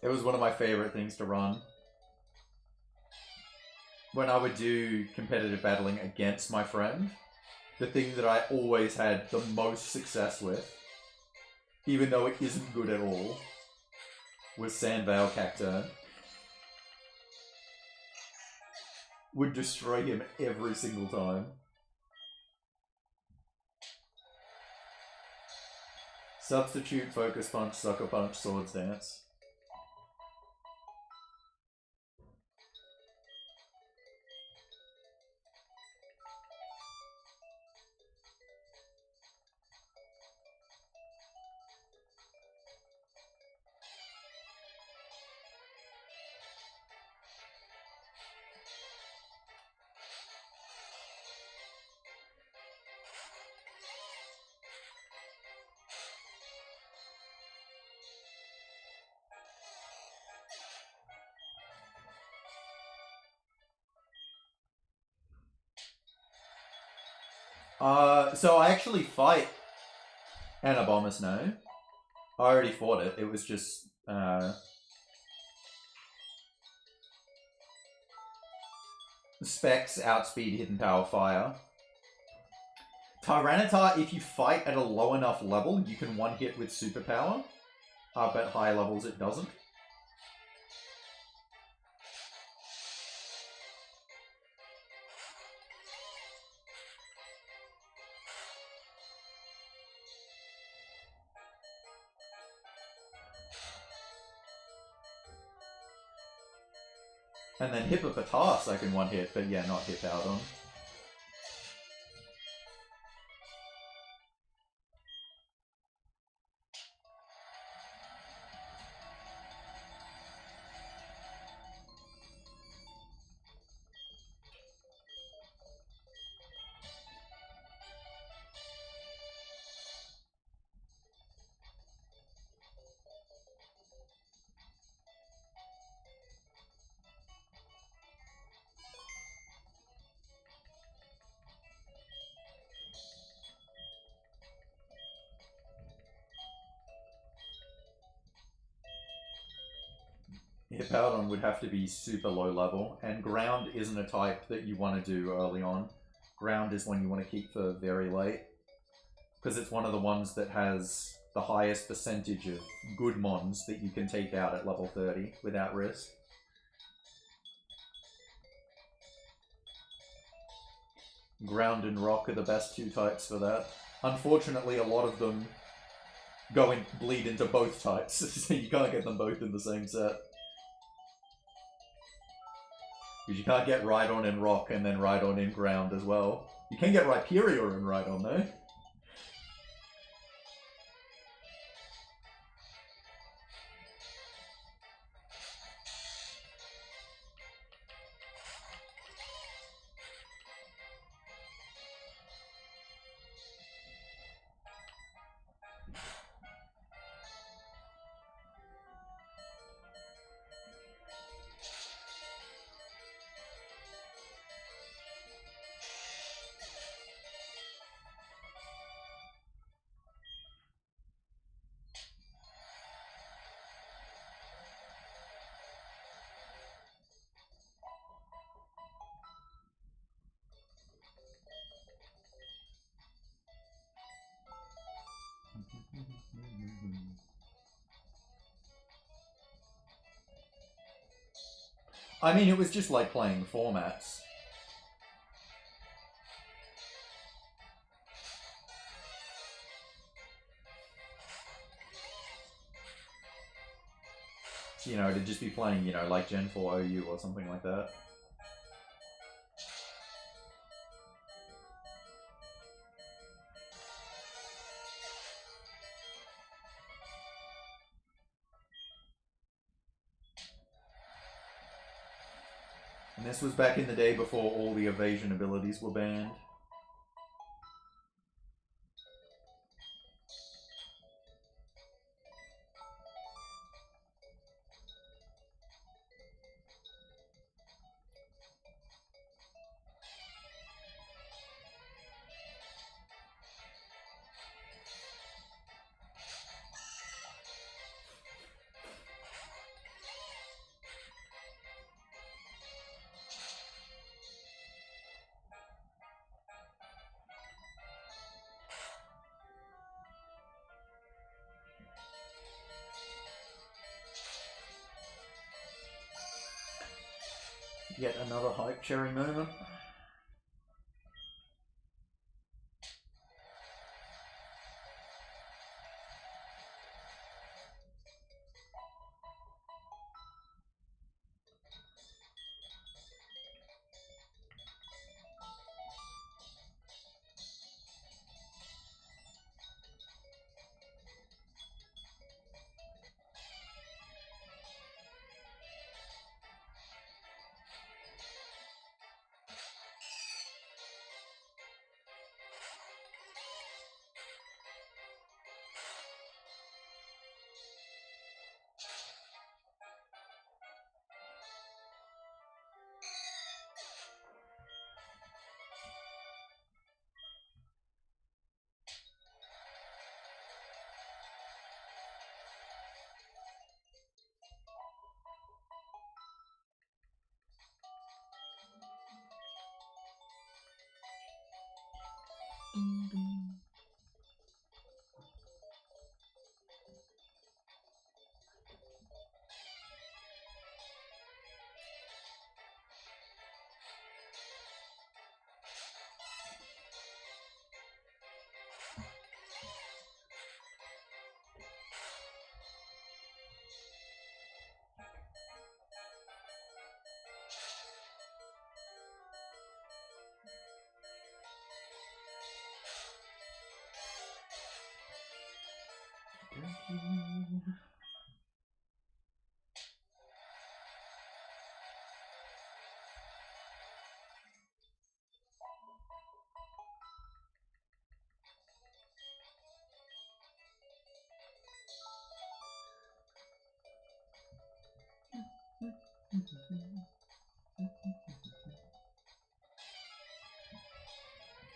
It was one of my favorite things to run. When I would do competitive battling against my friend, the thing that I always had the most success with, even though it isn't good at all, was Sandvale Cacturn. Would destroy him every single time. Substitute, Focus Punch, Sucker Punch, Swords Dance. So I actually fight Anabomus now. I already fought it. It was just Specs outspeed Hidden Power Fire. Tyranitar, if you fight at a low enough level, you can one hit with Superpower. But at higher levels it doesn't. And then Hippopotas I can one hit, but yeah, not Hippowdon. Hippowdon would have to be super low level, and Ground isn't a type that you want to do early on. Ground is one you want to keep for very late, because it's one of the ones that has the highest percentage of good mons that you can take out at level 30 without risk. Ground and Rock are the best two types for that. Unfortunately, a lot of them bleed into both types, so you can't get them both in the same set. Because you can't get Rhydon in Rock and then Rhydon in Ground as well. You can get Rhyperior in Rhydon though. I mean, it was just like playing formats. You know, to just be playing, you know, like Gen 4 OU or something like that. And this was back in the day before all the evasion abilities were banned. Yet another hype cherry moment.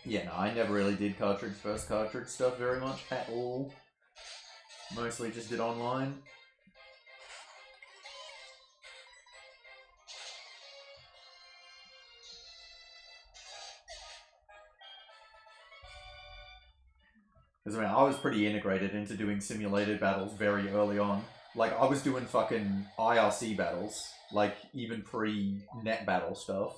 Yeah, no, I never really did first cartridge stuff very much at all. Mostly just did online. Because I mean, I was pretty integrated into doing simulated battles very early on. Like, I was doing fucking IRC battles, like, even pre-net battle stuff.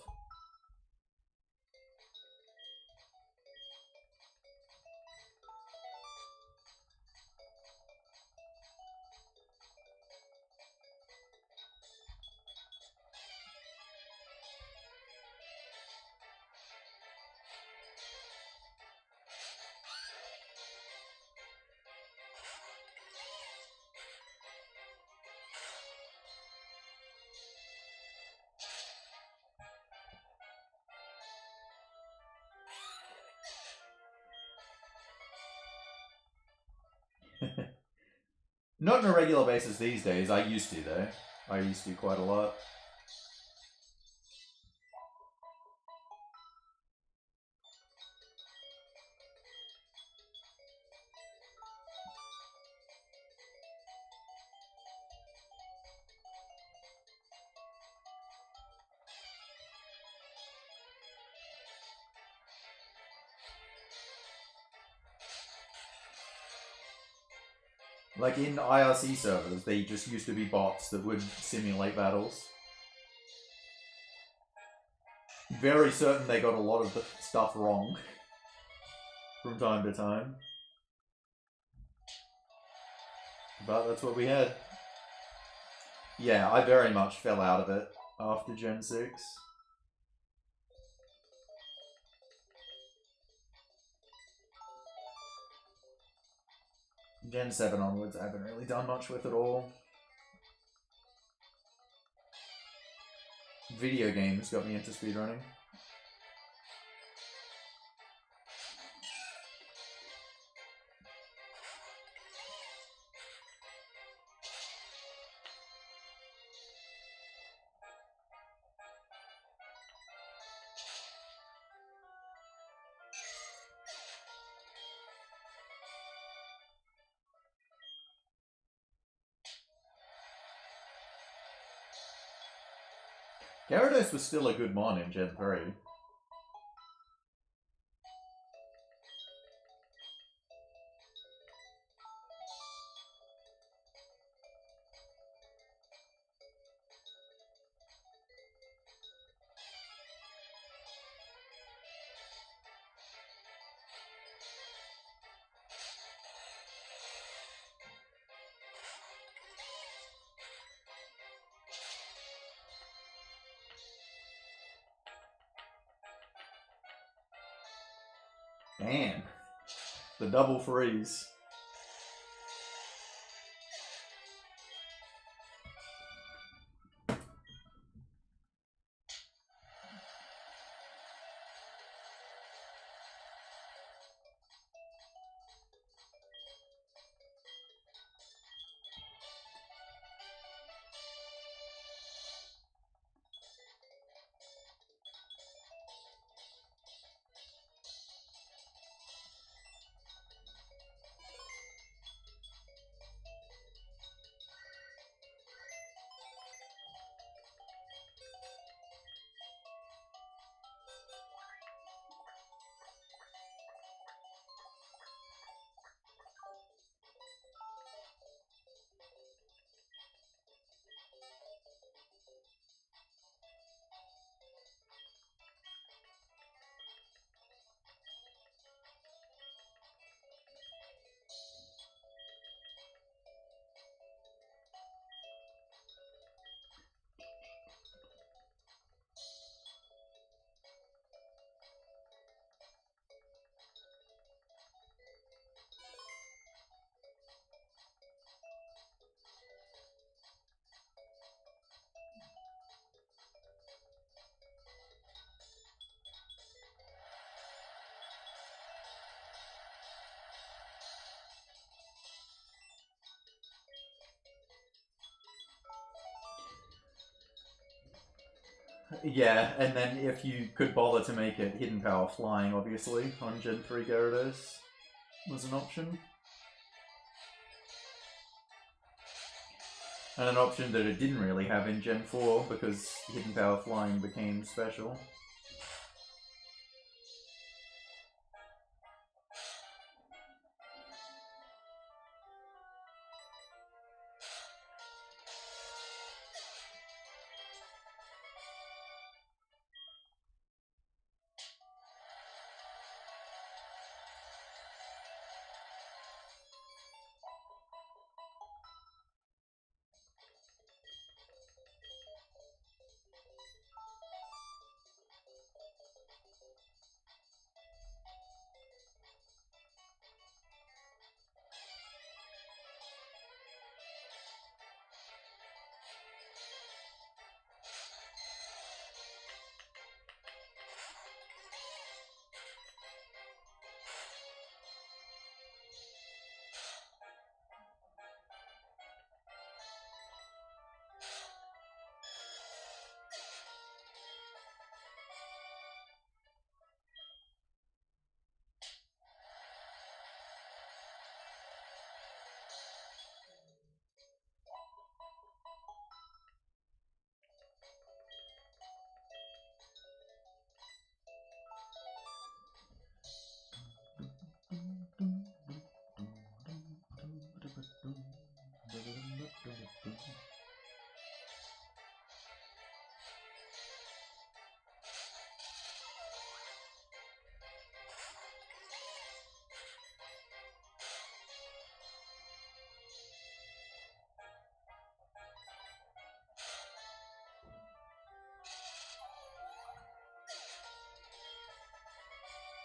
Not on a regular basis these days. I used to, though. I used to quite a lot. Like, in IRC servers, they just used to be bots that would simulate battles. Very certain they got a lot of the stuff wrong from time to time. But that's what we had. Yeah, I very much fell out of it after Gen 6. Gen 7 onwards, I haven't really done much with it all. Video games got me into speedrunning. Gyarados was still a good mon in Gen 3. Man, the double freeze. Yeah, and then if you could bother to make it hidden power flying, obviously, on Gen 3 Gyarados was an option. And an option that it didn't really have in Gen 4 because hidden power flying became special.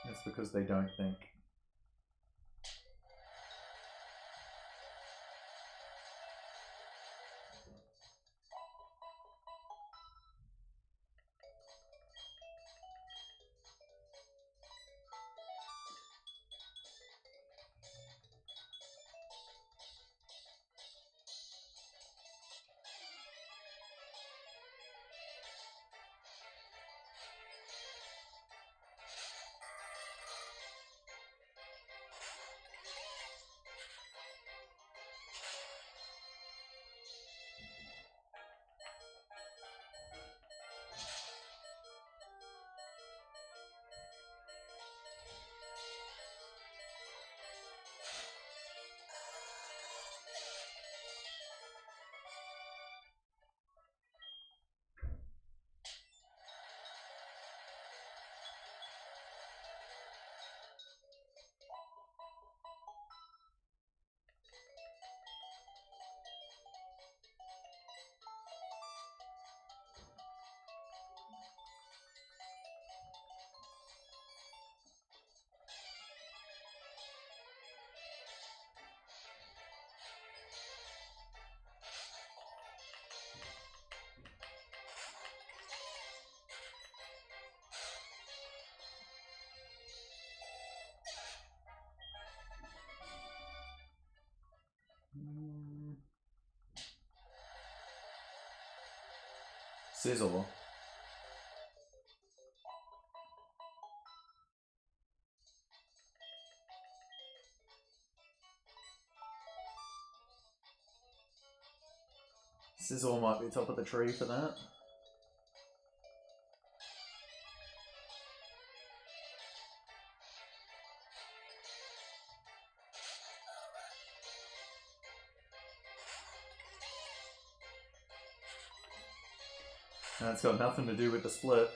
It's because they don't think. Sizzle. Sizzle might be top of the tree for that. That's got nothing to do with the split.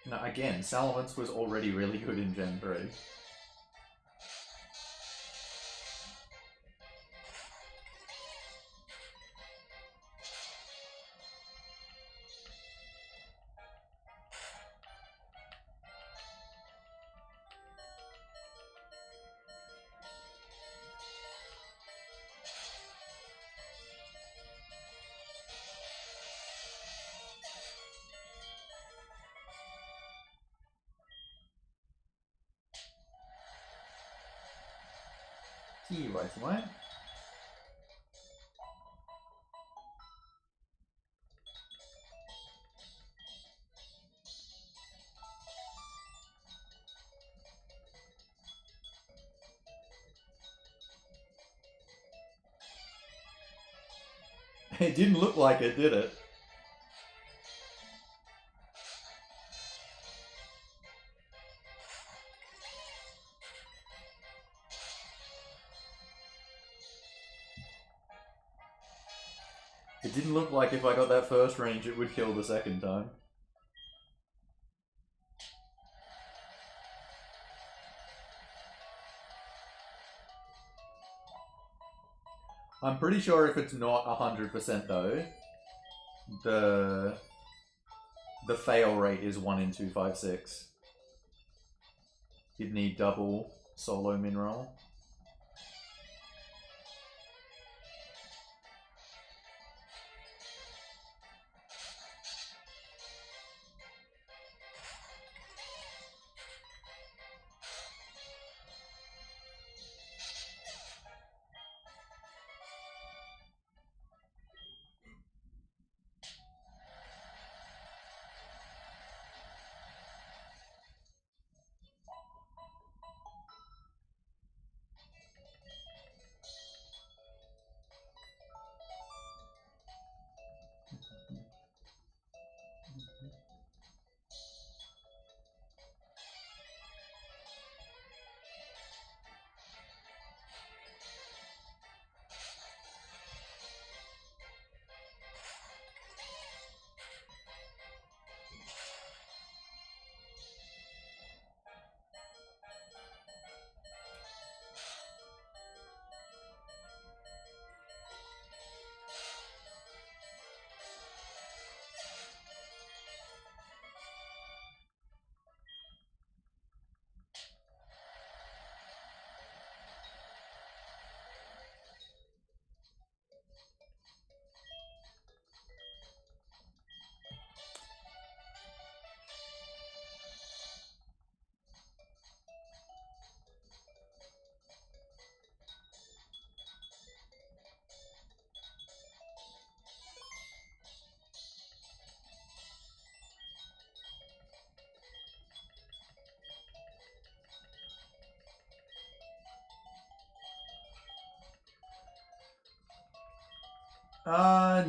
Now, again, Salamence was already really good in Gen 3. See you right away. It didn't look like it, did it? It didn't look like if I got that first range it would kill the second time. I'm pretty sure if it's not 100% though, the fail rate is 1 in 256. You'd need double solo mineral.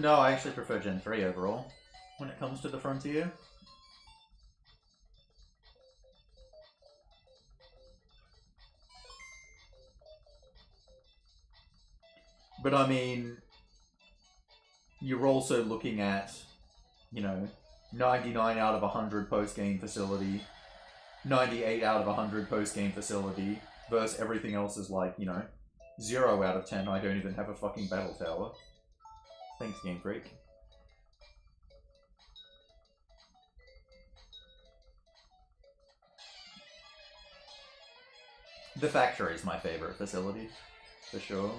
No, I actually prefer Gen 3 overall when it comes to the Frontier. But I mean, you're also looking at, 99 out of 100 post-game facility, 98 out of 100 post-game facility, versus everything else is like, 0 out of 10. I don't even have a fucking battle tower. Thanks, Game Freak. The factory is my favorite facility, for sure.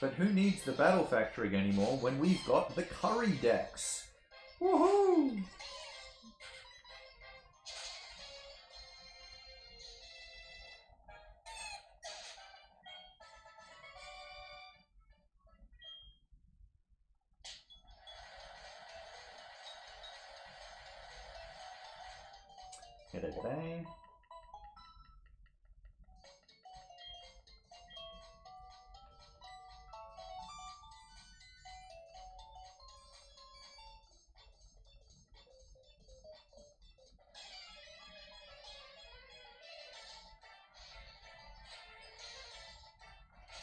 But who needs the Battle Factory anymore when we've got the Curry decks? Woohoo! G'day, g'day.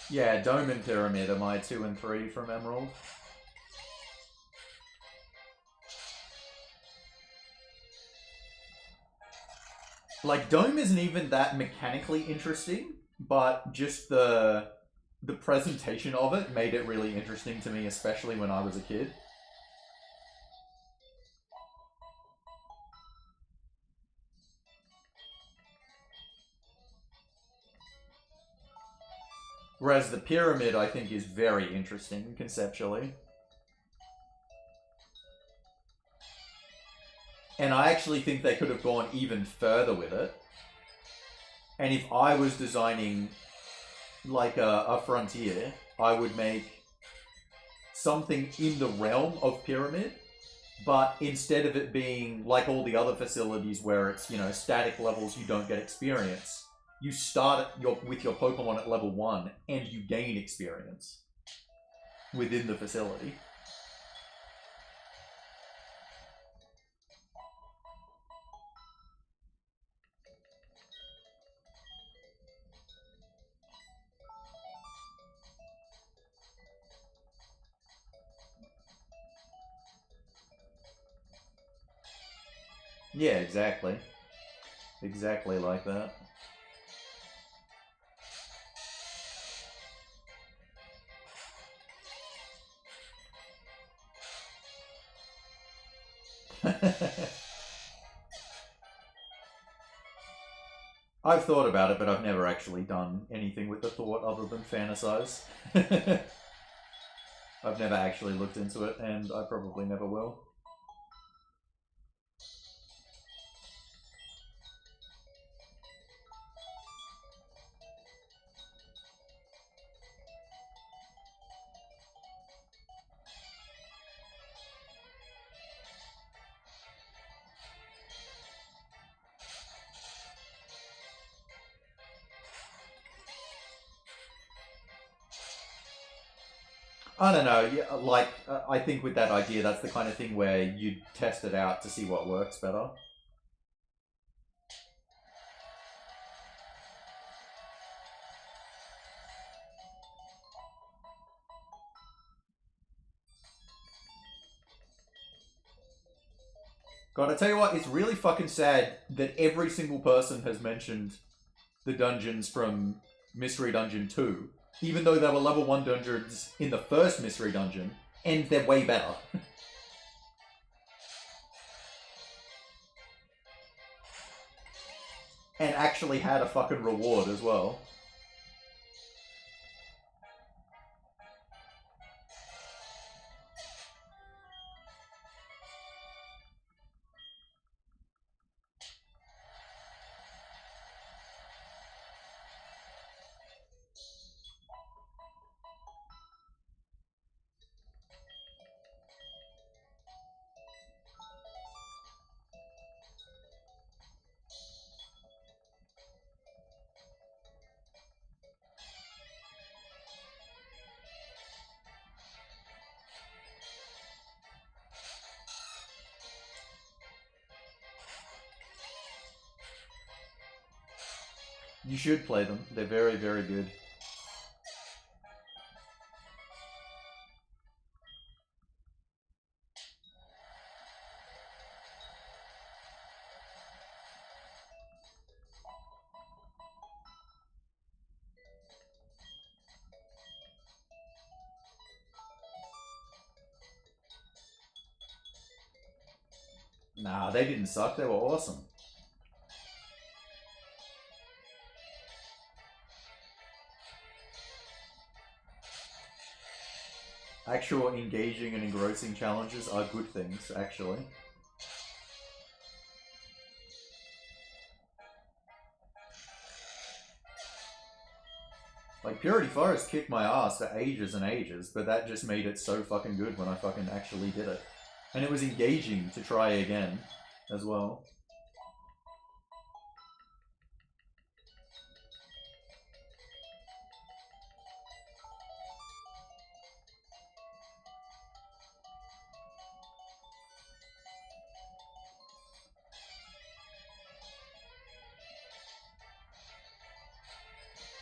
Yeah, Dome and Pyramid are my 2 and 3 from Emerald. Like, Dome isn't even that mechanically interesting, but just the presentation of it made it really interesting to me, especially when I was a kid. Whereas the pyramid, I think, is very interesting conceptually. And I actually think they could have gone even further with it. And if I was designing like a frontier, I would make something in the realm of pyramid, but instead of it being like all the other facilities where it's, you know, static levels, you don't get experience. You start with your Pokemon at level 1 and you gain experience within the facility. Yeah, exactly. Exactly like that. I've thought about it, but I've never actually done anything with the thought other than fantasize. I've never actually looked into it, and I probably never will. I don't know. Yeah, like I think with that idea, that's the kind of thing where you test it out to see what works better. God, I tell you what, it's really fucking sad that every single person has mentioned the dungeons from Mystery Dungeon 2, even though they were level 1 dungeons in the first Mystery Dungeon, and they're way better. And actually had a fucking reward as well. You should play them. They're very, very good. Nah, they didn't suck. They were awesome. Actual engaging and engrossing challenges are good things, actually. Like, Purity Forest kicked my ass for ages and ages, but that just made it so fucking good when I fucking actually did it. And it was engaging to try again, as well.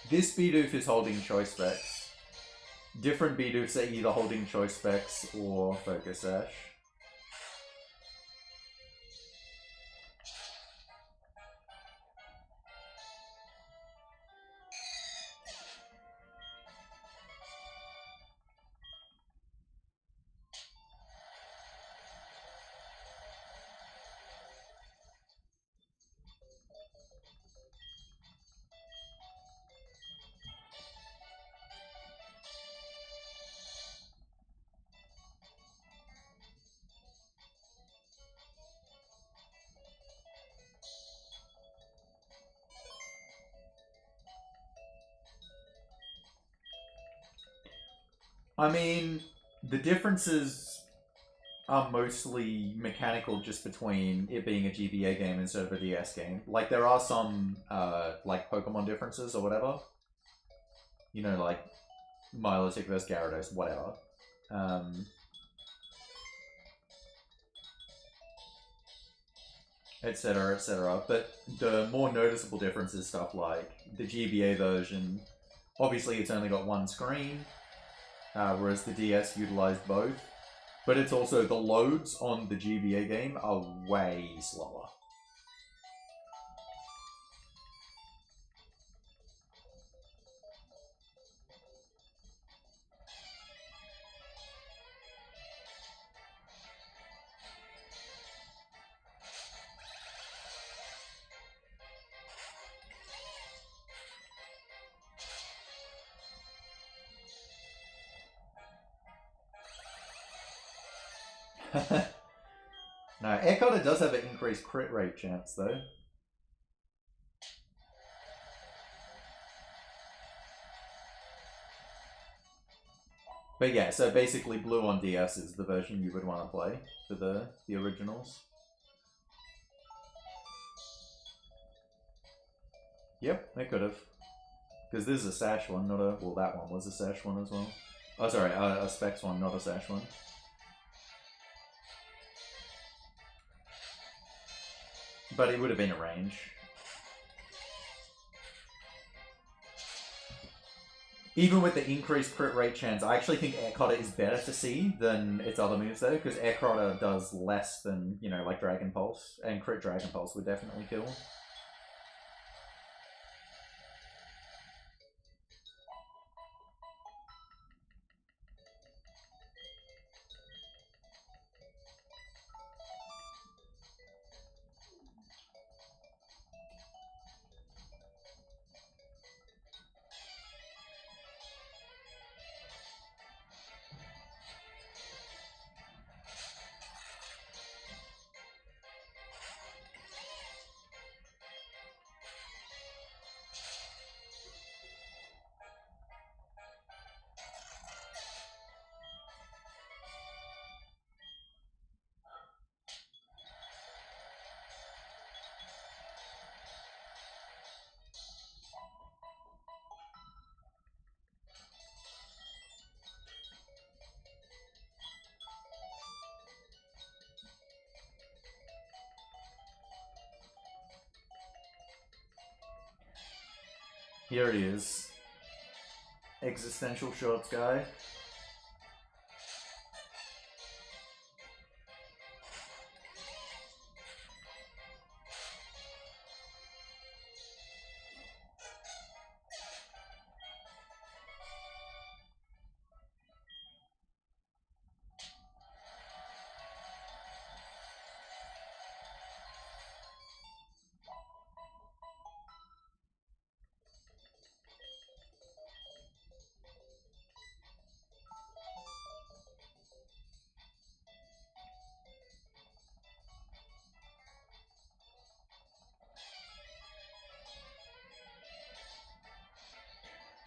This Bidoof is holding choice specs. Different Bidoofs are either holding choice specs or Focus Sash. I mean, the differences are mostly mechanical just between it being a GBA game instead of a DS game. Like, there are some, like, Pokemon differences or whatever. You know, like, Milotic versus Gyarados, whatever. Etc., etc. But the more noticeable difference is stuff like the GBA version, obviously it's only got one screen, whereas the DS utilized both. But it's also the loads on the GBA game are way slower. No, Air Cutter does have an increased crit rate chance though. But yeah, so basically Blue on DS is the version you would want to play for the originals. Yep, it could have. Because this is a Sash one, not a... Well, that one was a Sash one as well. Oh, sorry, a Specs one, not a Sash one. But it would have been a range. Even with the increased crit rate chance, I actually think Air Cutter is better to see than its other moves though, because Air Cutter does less than, you know, like Dragon Pulse, and crit Dragon Pulse would definitely kill. Here he is. Existential Shorts guy.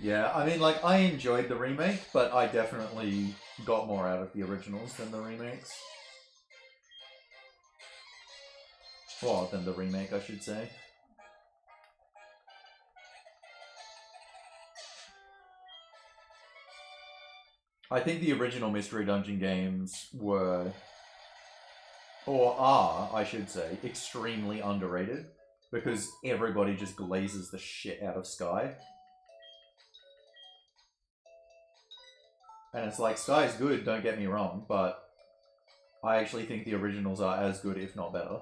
Yeah, I mean, like, I enjoyed the remake, but I definitely got more out of the originals than the remakes. Well, than the remake, I should say. I think the original Mystery Dungeon games were, or are, I should say, extremely underrated because everybody just glazes the shit out of Sky. And it's like, Sky's good, don't get me wrong, but I actually think the originals are as good, if not better.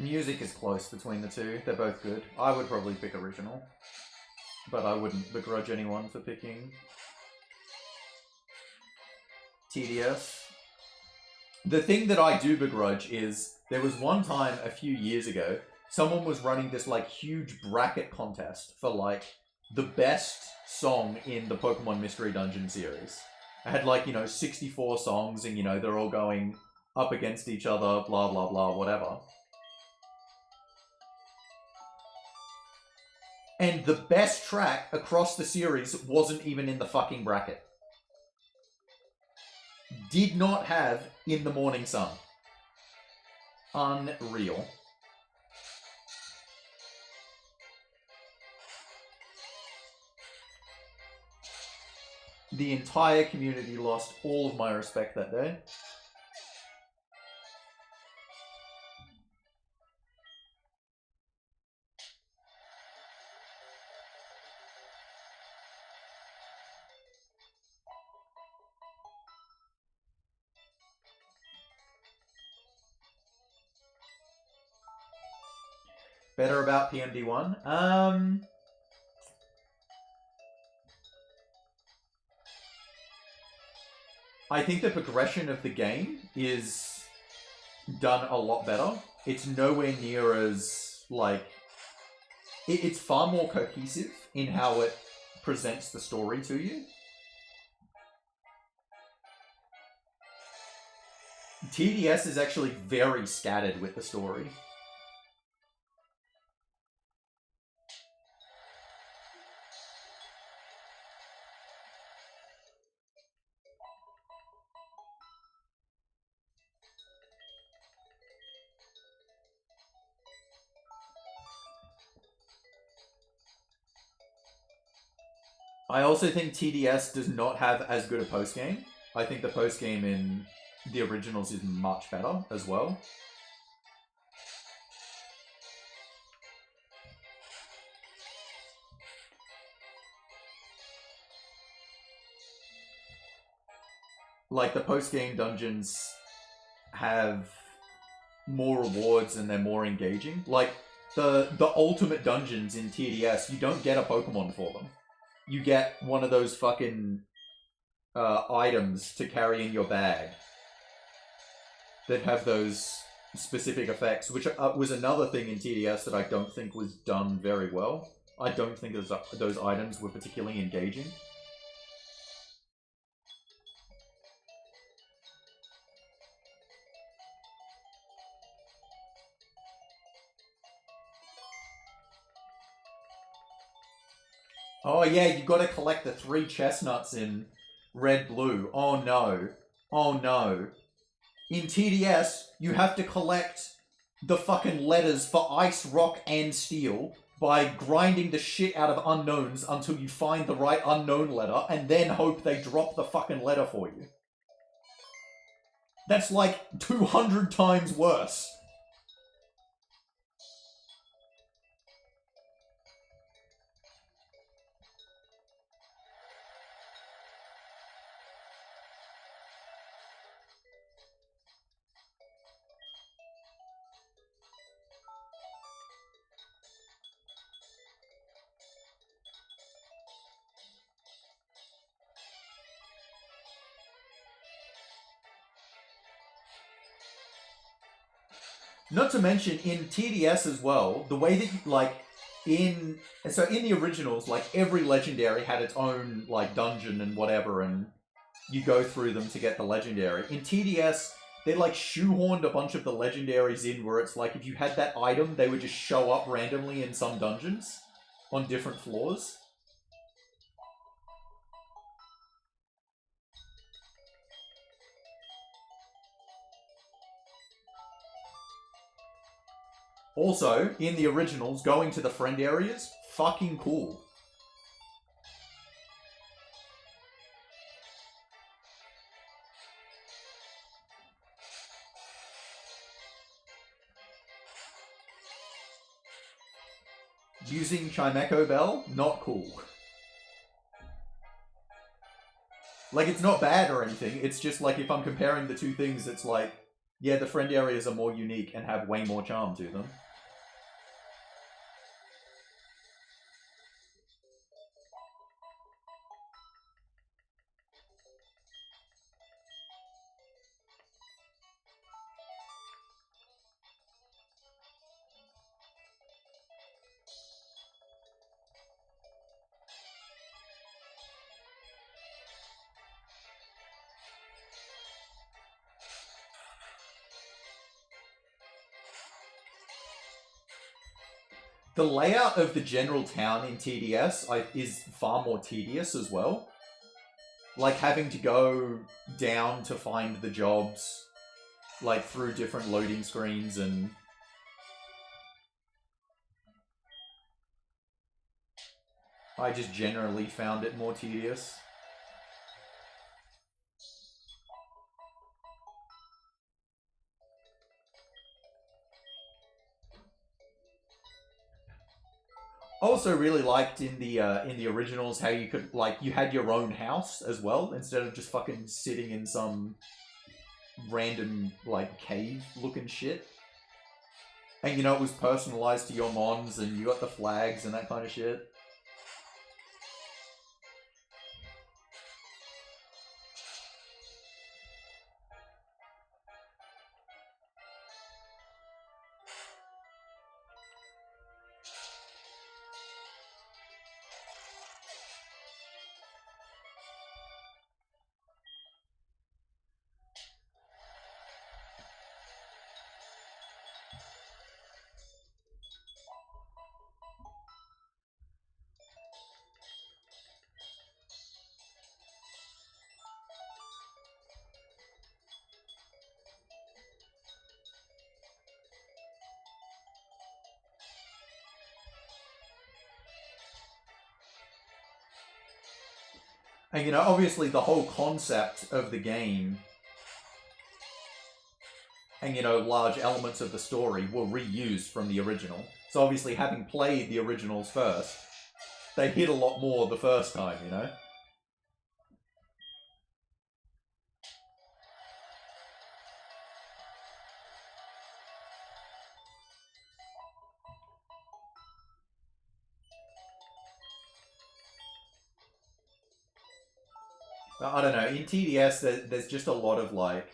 Music is close between the two. They're both good. I would probably pick original. But I wouldn't begrudge anyone for picking TDS. The thing that I do begrudge is there was one time a few years ago, someone was running this like huge bracket contest for like the best song in the Pokemon Mystery Dungeon series. I had like, 64 songs and, they're all going up against each other, blah, blah, blah, whatever. And the best track across the series wasn't even in the fucking bracket. Did not have In the Morning Sun. Unreal. The entire community lost all of my respect that day. Better about PMD1? I think the progression of the game is done a lot better. It's nowhere near as, like... It's far more cohesive in how it presents the story to you. TDS is actually very scattered with the story. I also think TDS does not have as good a postgame. I think the postgame in the originals is much better as well. Like, the postgame dungeons have more rewards and they're more engaging. Like, the ultimate dungeons in TDS, you don't get a Pokemon for them. You get one of those fucking items to carry in your bag that have those specific effects, which was another thing in TDS that I don't think was done very well. I don't think those items were particularly engaging. Oh yeah, you gotta collect the 3 chestnuts in Red Blue. Oh no. Oh no. In TDS, you have to collect the fucking letters for Ice, Rock, and Steel by grinding the shit out of unknowns until you find the right unknown letter, and then hope they drop the fucking letter for you. That's like 200 times worse. Not to mention, in TDS as well, the way that you, like, in the originals, like, every legendary had its own, like, dungeon and whatever, and you go through them to get the legendary. In TDS, they, like, shoehorned a bunch of the legendaries in where it's like, if you had that item, they would just show up randomly in some dungeons on different floors. Also, in the originals, going to the friend areas, fucking cool. Using Chimecho Bell, not cool. Like, it's not bad or anything, it's just like, if I'm comparing the two things, it's like, Yeah, the friend areas are more unique and have way more charm to them. The layout of the general town in TDS is far more tedious as well. Like having to go down to find the jobs, like through different loading screens, and I just generally found it more tedious. Also really liked in the originals how you could, like, you had your own house as well instead of just fucking sitting in some random like cave looking shit. And you know, it was personalized to your mons and you got the flags and that kind of shit. And you know, obviously the whole concept of the game and you know, large elements of the story were reused from the original. So obviously having played the originals first, they hit a lot more the first time, you know? I don't know, in TDS there's just a lot of like,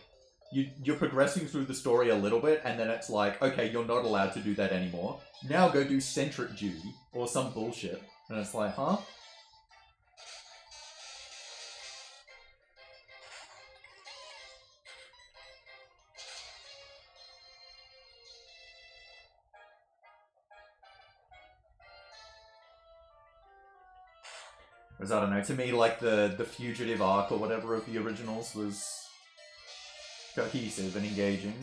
you're progressing through the story a little bit, and then it's like, okay, you're not allowed to do that anymore. Now go do centric duty, or some bullshit. And it's like, huh? Whereas, I don't know, to me, like, the fugitive arc or whatever of the originals was cohesive and engaging.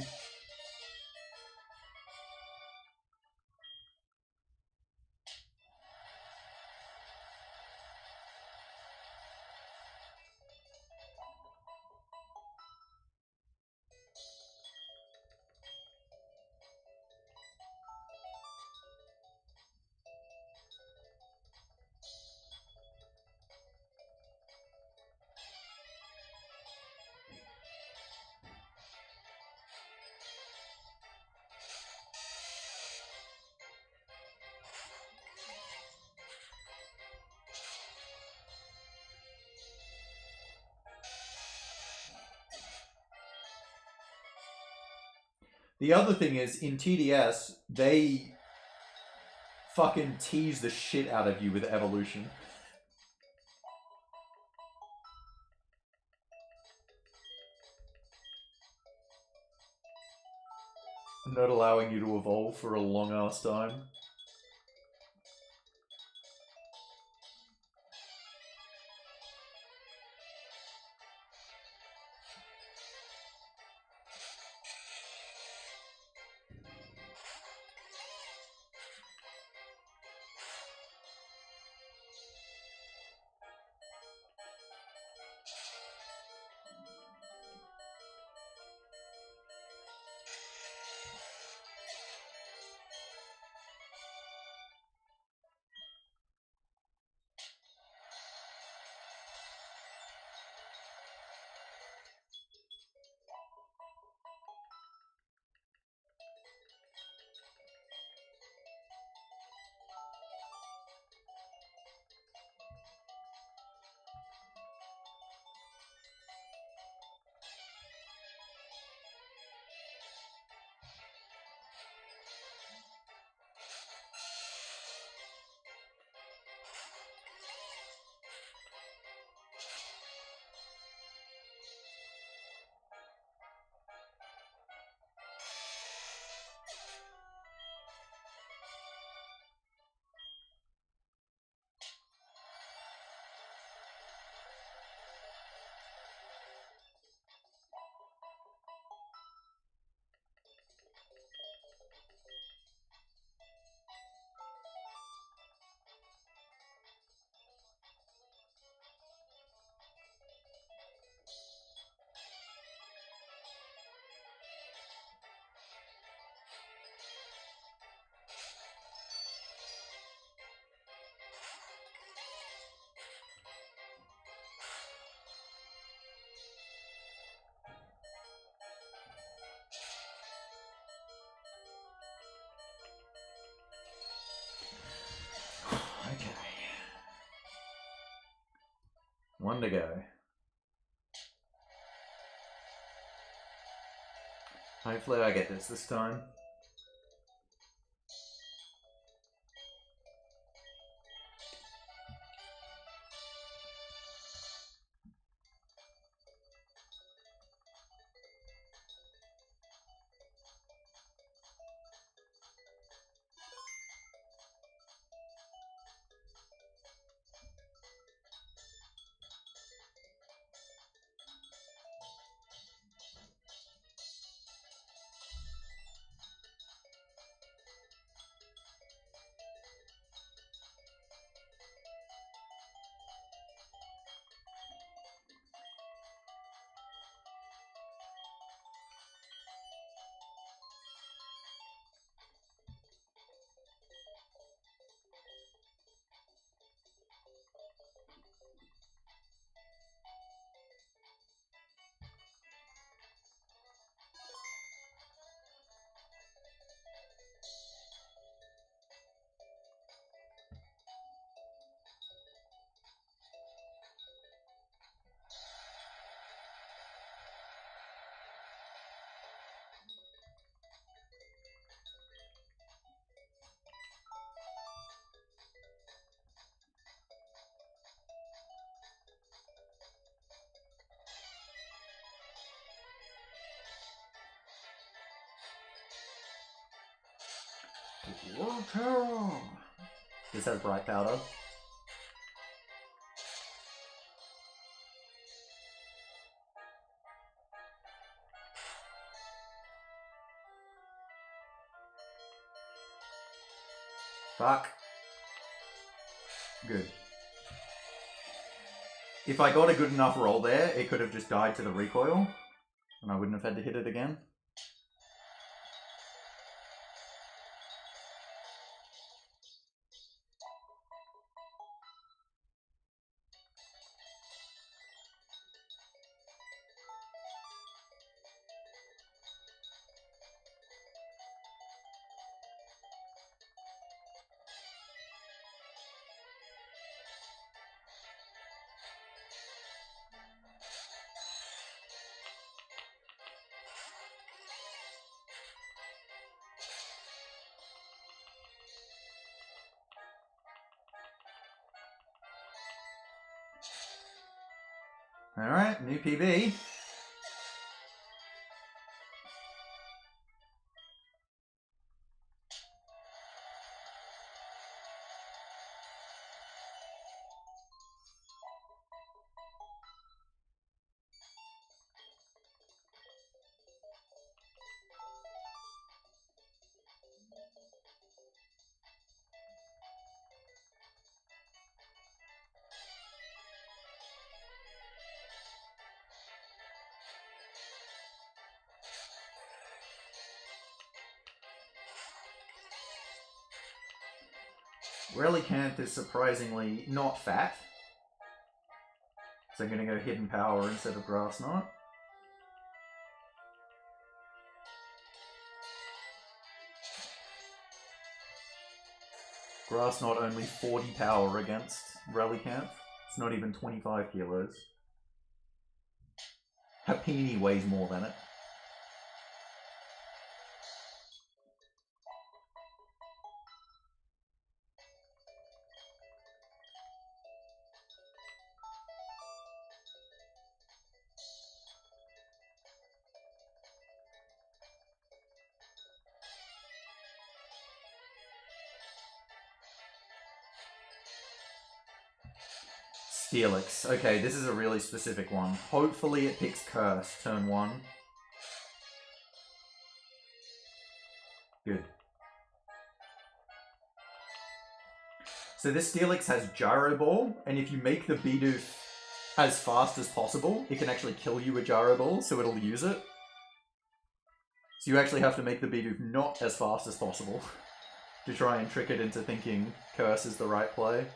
The other thing is, in TDS, they fucking tease the shit out of you with evolution. Not allowing you to evolve for a long ass time. One to go. Hopefully I get this time. This has bright powder. Fuck. Good. If I got a good enough roll there, it could have just died to the recoil, and I wouldn't have had to hit it again. Alright, new PB. Relicanth is surprisingly not fat. So I'm going to go Hidden Power instead of Grass Knot. Grass Knot only 40 power against Relicanth. It's not even 25 kilos. Happini weighs more than it. Steelix. Okay, this is a really specific one. Hopefully it picks Curse, turn 1. Good. So this Steelix has Gyro Ball, and if you make the Bidoof as fast as possible, it can actually kill you with Gyro Ball, so it'll use it. So you actually have to make the Bidoof not as fast as possible to try and trick it into thinking Curse is the right play.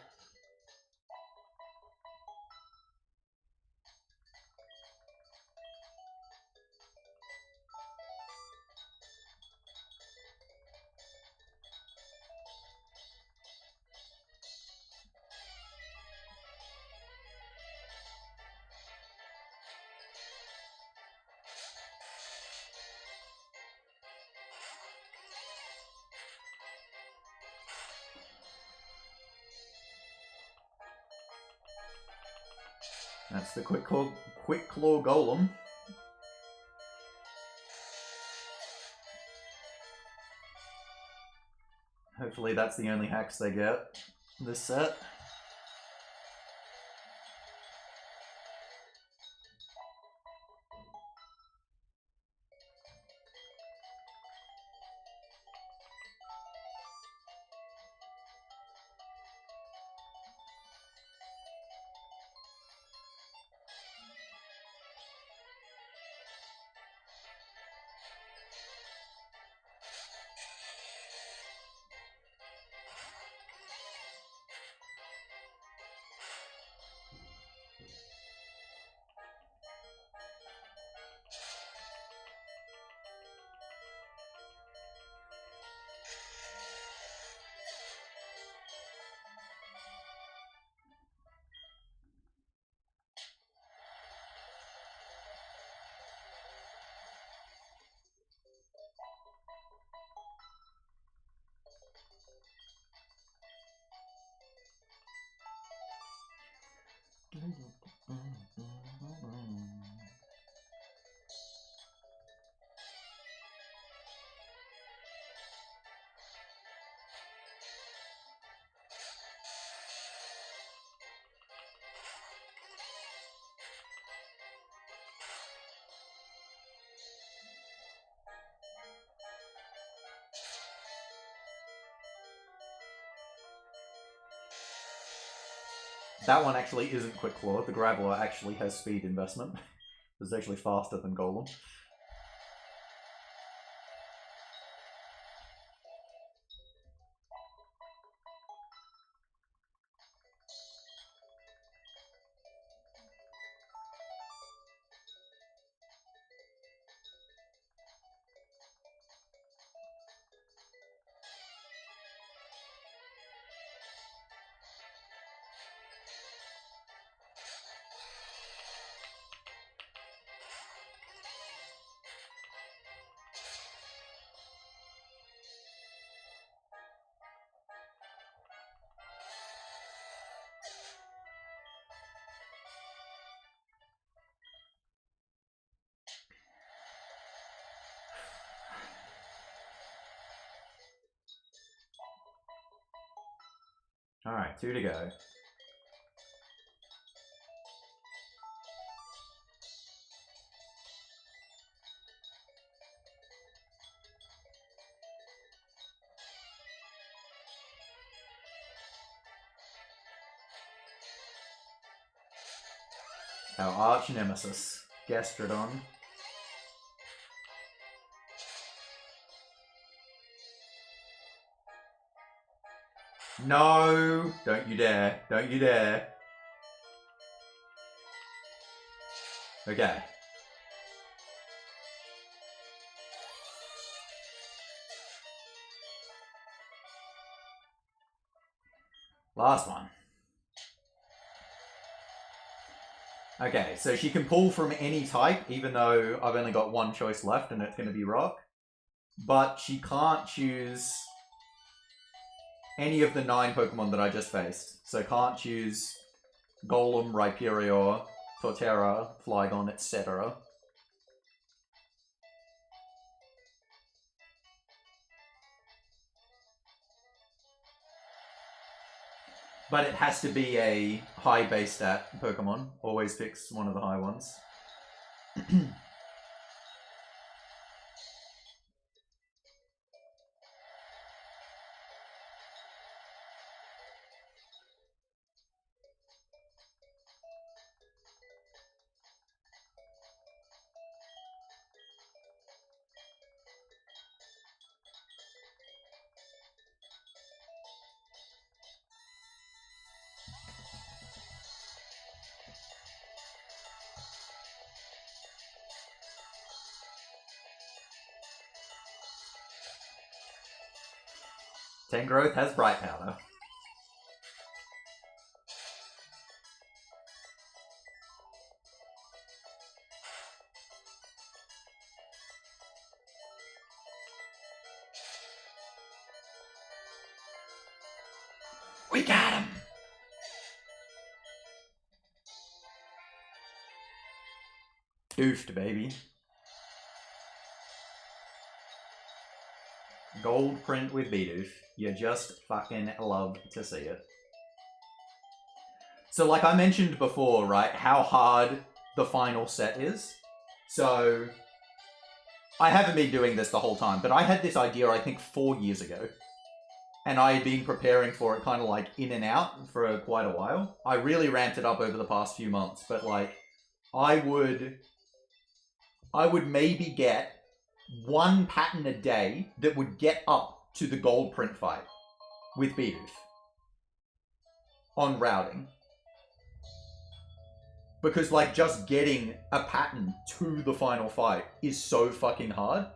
That's the quick claw golem. Hopefully that's the only hacks they get this set. That one actually isn't Quick Claw. The Graveler actually has speed investment. It's actually faster than Golem. Alright, 2 to go. Our arch nemesis, Gastrodon. No! Don't you dare. Don't you dare. Okay. Last one. Okay, so she can pull from any type, even though I've only got one choice left and it's going to be rock. But she can't choose any of the 9 Pokemon that I just faced. So can't choose Golem, Rhyperior, Torterra, Flygon, etc. But it has to be a high base stat Pokemon. Always picks one of the high ones. Tangrowth has Bright Powder. We got him! Doofed, baby. Gold print with Bidoof. You just fucking love to see it. So like I mentioned before, right, how hard the final set is. So I haven't been doing this the whole time, but I had this idea I think 4 years ago. And I had been preparing for it kind of like in and out for quite a while. I really ramped it up over the past few months, but like I would maybe get one pattern a day that would get up to the gold print fight with Bidoof on routing. Because like just getting a pattern to the final fight is so fucking hard.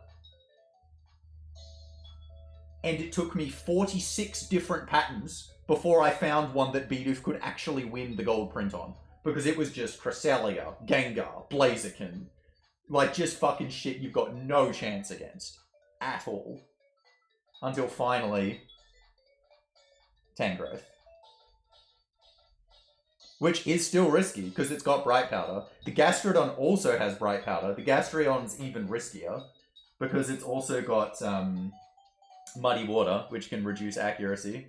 And it took me 46 different patterns before I found one that Bidoof could actually win the gold print on. Because it was just Cresselia, Gengar, Blaziken. Like, just fucking shit you've got no chance against. At all. Until finally... Tangrowth. Which is still risky, because it's got Bright Powder. The Gastrodon also has Bright Powder. The Gastrodon's even riskier, because it's also got Muddy Water, which can reduce accuracy.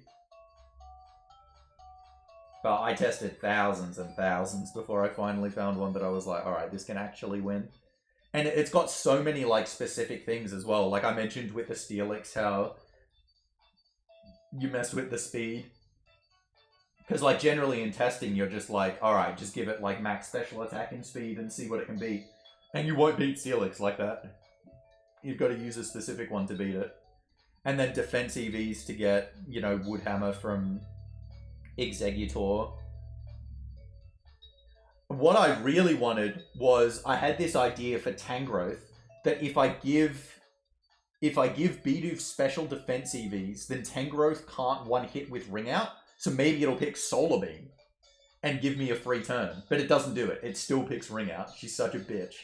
But I tested thousands and thousands before I finally found one that I was like, alright, this can actually win. And it's got so many, like, specific things as well. Like I mentioned with the Steelix, how you mess with the speed. Because, like, generally in testing, you're just like, alright, just give it, like, max special attack and speed and see what it can beat. And you won't beat Steelix like that. You've got to use a specific one to beat it. And then defense EVs to get, you know, Woodhammer from Exeggutor. What I really wanted was, I had this idea for Tangrowth, that if I give Bidoof special defense EVs, then Tangrowth can't one-hit with Ring Out. So maybe it'll pick Solar Beam and give me a free turn. But it doesn't do it. It still picks Ring Out. She's such a bitch.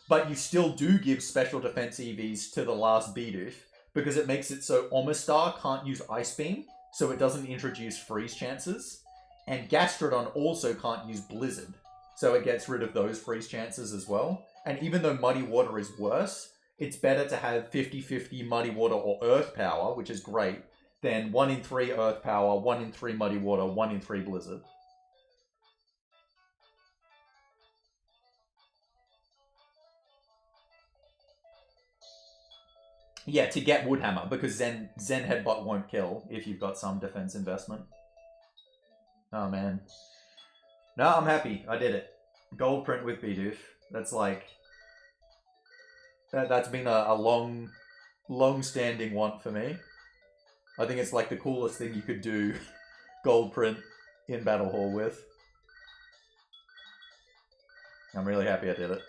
But you still do give special defense EVs to the last Bidoof, because it makes it so Omastar can't use Ice Beam, so it doesn't introduce freeze chances. And Gastrodon also can't use Blizzard, so it gets rid of those freeze chances as well. And even though Muddy Water is worse, it's better to have 50-50 Muddy Water or Earth Power, which is great, than 1 in 3 Earth Power, 1 in 3 Muddy Water, 1 in 3 Blizzard. Yeah, to get Woodhammer, because Zen Headbutt won't kill if you've got some defense investment. Oh, man. No, I'm happy. I did it. Gold print with Bidoof. That's like... That's been a long-standing want for me. I think it's like the coolest thing you could do gold print in Battle Hall with. I'm really happy I did it.